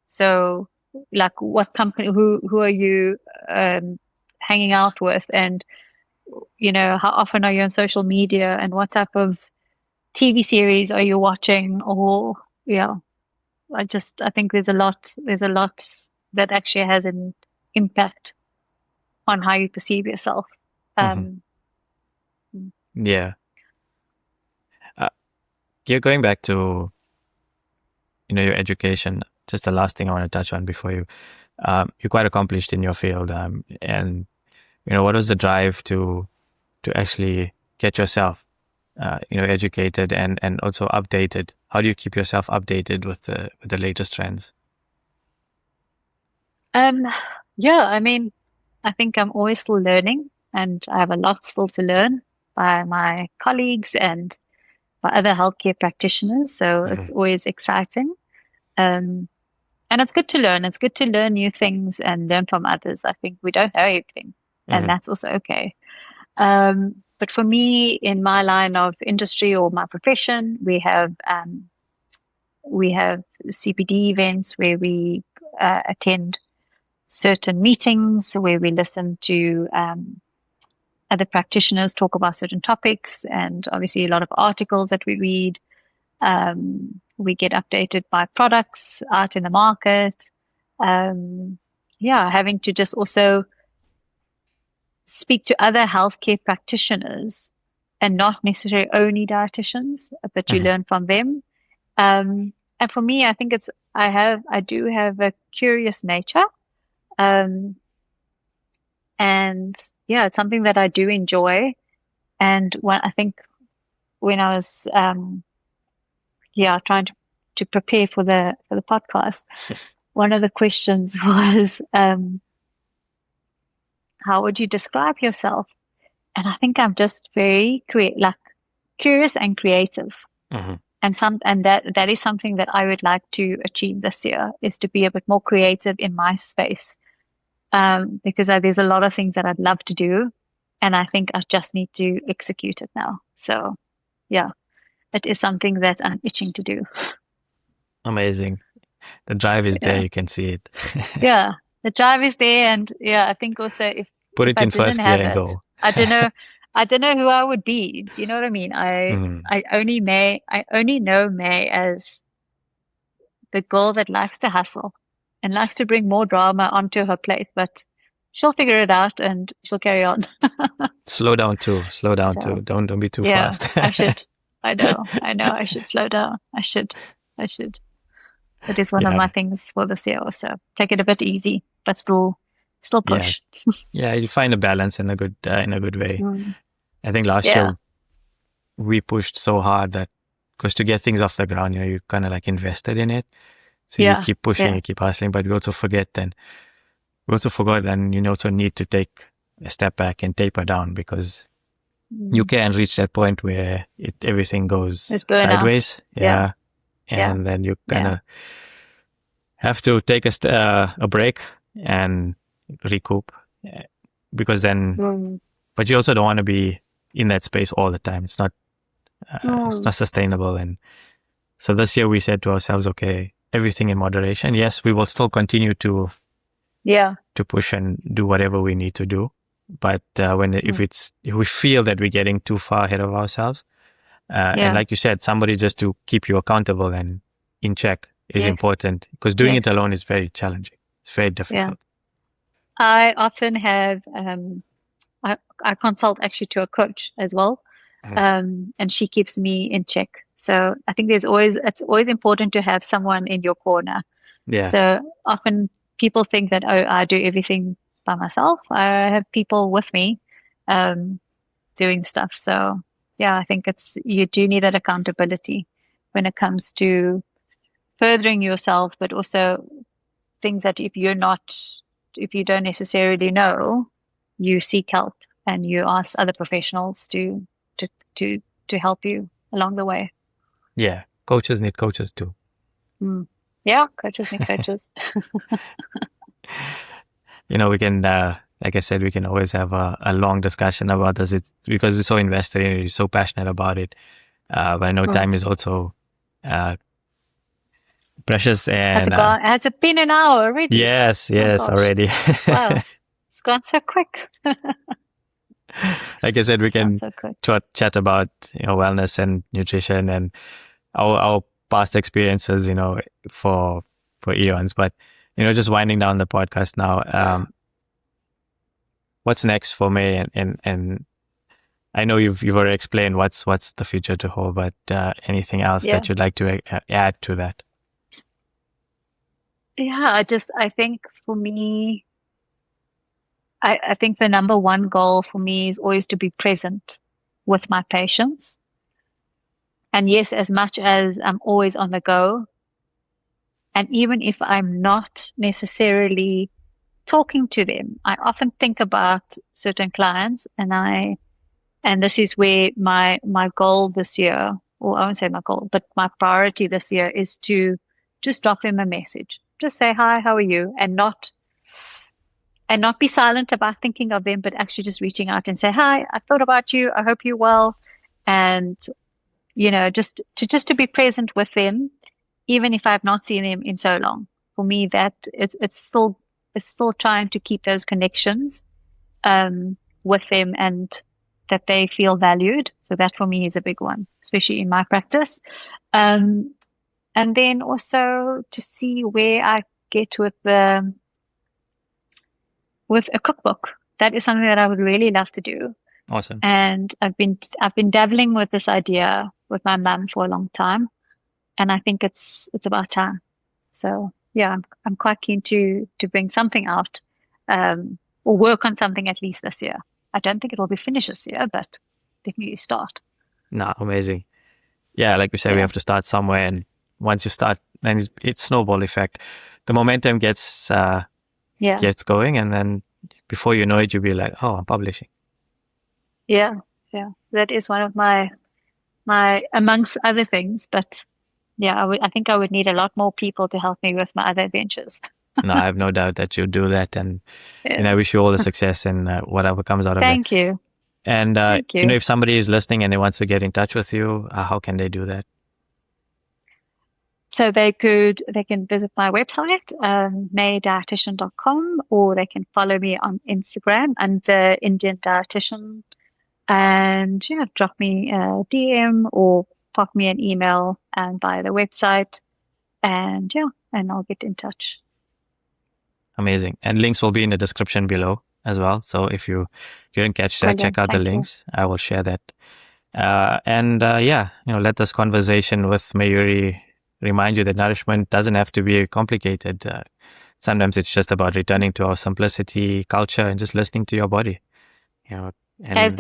So like, what company, who are you hanging out with, and how often are you on social media, and what type of TV series are you watching, or I think there's a lot that actually has an impact on how you perceive yourself. Yeah. You're going back to, your education. Just the last thing I want to touch on before you're quite accomplished in your field. And, what was the drive to actually get yourself, educated and also updated? How do you keep yourself updated with the latest trends? Yeah, I mean, I think I'm always still learning, and I have a lot still to learn by my colleagues and by other healthcare practitioners. So it's always exciting. And it's good to learn. It's good to learn new things and learn from others. I think we don't know everything, and that's also okay. But for me, in my line of industry or my profession, we have CPD events where we attend certain meetings, where we listen to other practitioners talk about certain topics, and obviously a lot of articles that we read. We get updated by products out in the market. Having to just also speak to other healthcare practitioners and not necessarily only dietitians, but you learn from them. And for me, I think I do have a curious nature. And yeah, it's something that I do enjoy. And when I was trying to prepare for the podcast, one of the questions was how would you describe yourself? And I think I'm just very curious and creative. And that is something that I would like to achieve this year, is to be a bit more creative in my space. Because there's a lot of things that I'd love to do, and I think I just need to execute it now. So, yeah, it is something that I'm itching to do. Amazing. The drive is there. You can see it. Yeah, the drive is there. And I think also if it in first gear and go. I don't know who I would be. Do you know what I mean? I only know May as the girl that likes to hustle and likes to bring more drama onto her plate, but she'll figure it out and she'll carry on. Slow down too. Don't be too fast. I should. I know. I should slow down. I should. That is one of my things for this year also. Take it a bit easy, but still push. Yeah, you find a balance in a good way. I think last year we pushed so hard that, because to get things off the ground, you kind of like invested in it. So you keep pushing, you keep hustling, but we also forgot and you also need to take a step back and taper down, because you can reach that point where everything goes sideways. And then you kind of have to take a break and recoup, because then, but you also don't want to be in that space all the time. It's not sustainable. And so this year we said to ourselves, okay, everything in moderation. Yes, we will still continue to push and do whatever we need to do. But if we feel that we're getting too far ahead of ourselves, and like you said, somebody just to keep you accountable and in check is important, because doing it alone is very challenging. It's very difficult. I often have, I consult actually to a coach as well. And she keeps me in check. So I think it's always important to have someone in your corner. Yeah. So often people think that, I do everything by myself. I have people with me, doing stuff. So I think you do need that accountability when it comes to furthering yourself, but also things that if you don't necessarily know, you seek help and you ask other professionals to help you along the way. Yeah, coaches need coaches too. Yeah, coaches need coaches. We can, like I said, we can always have a long discussion about this. It's because we're so invested in it, we're so passionate about it. But I know time is also precious. And has it been an hour already? Yes, already. Wow, it's gone so quick. Like I said, we can chat about wellness and nutrition, and our past experiences, for eons. But, just winding down the podcast now, what's next for May? And I know you've already explained what's the future to hold, but anything else that you'd like to add to that? Yeah, I think for me, I think the number one goal for me is always to be present with my patients. And yes, as much as I'm always on the go, and even if I'm not necessarily talking to them, I often think about certain clients, and this is where my goal this year, or I won't say my goal, but my priority this year is to just drop them a message. Just say, hi, how are you? And not be silent about thinking of them, but actually just reaching out and say, hi, I thought about you. I hope you're well. And, just to be present with them, even if I've not seen them in so long. For me, that it's still trying to keep those connections, with them, and that they feel valued. So that for me is a big one, especially in my practice. And then also to see where I get with a cookbook. That is something that I would really love to do. Awesome. And I've been dabbling with this idea with my mum for a long time, and I think it's about time. So yeah, I'm quite keen to bring something out, or work on something at least this year. I don't think it will be finished this year, but definitely start. No, amazing. Yeah, like we said, we have to start somewhere, and once you start, then it's snowball effect. The momentum gets going, and then before you know it, you'll be like, oh, I'm publishing. Yeah. That is one of my amongst other things, but yeah, I think I would need a lot more people to help me with my other adventures. No, I have no doubt that you'll do that, and I wish you all the success in whatever comes out of it. Thank you. And Thank you. If somebody is listening and they want to get in touch with you, how can they do that? So they can visit my website, maydietitian.com, or they can follow me on Instagram under Indian Dietitian, and drop me a DM or pop me an email via the website, and I'll get in touch. Amazing. And links will be in the description below as well. So if you didn't catch that, check out the links. I will share that. Let this conversation with Mayuri remind you that nourishment doesn't have to be complicated. Sometimes it's just about returning to our simplicity, culture, and just listening to your body. As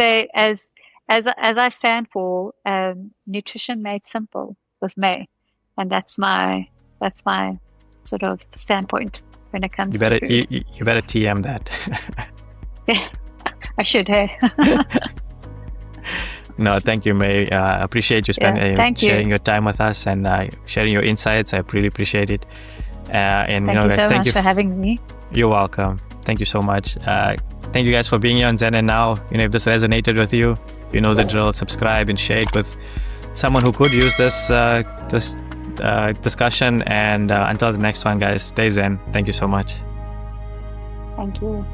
I stand for, nutrition made simple with May, and that's my sort of standpoint when it comes to food. You better TM that. Yeah, I should. Hey. No, thank you, May. I appreciate you sharing your time with us and sharing your insights. I really appreciate it. Thank you so much for having me. You're welcome. Thank you so much. Thank you guys for being here on Zen and Now. If this resonated with you, you know the drill. Subscribe and share it with someone who could use this discussion. And until the next one, guys, stay Zen. Thank you so much. Thank you.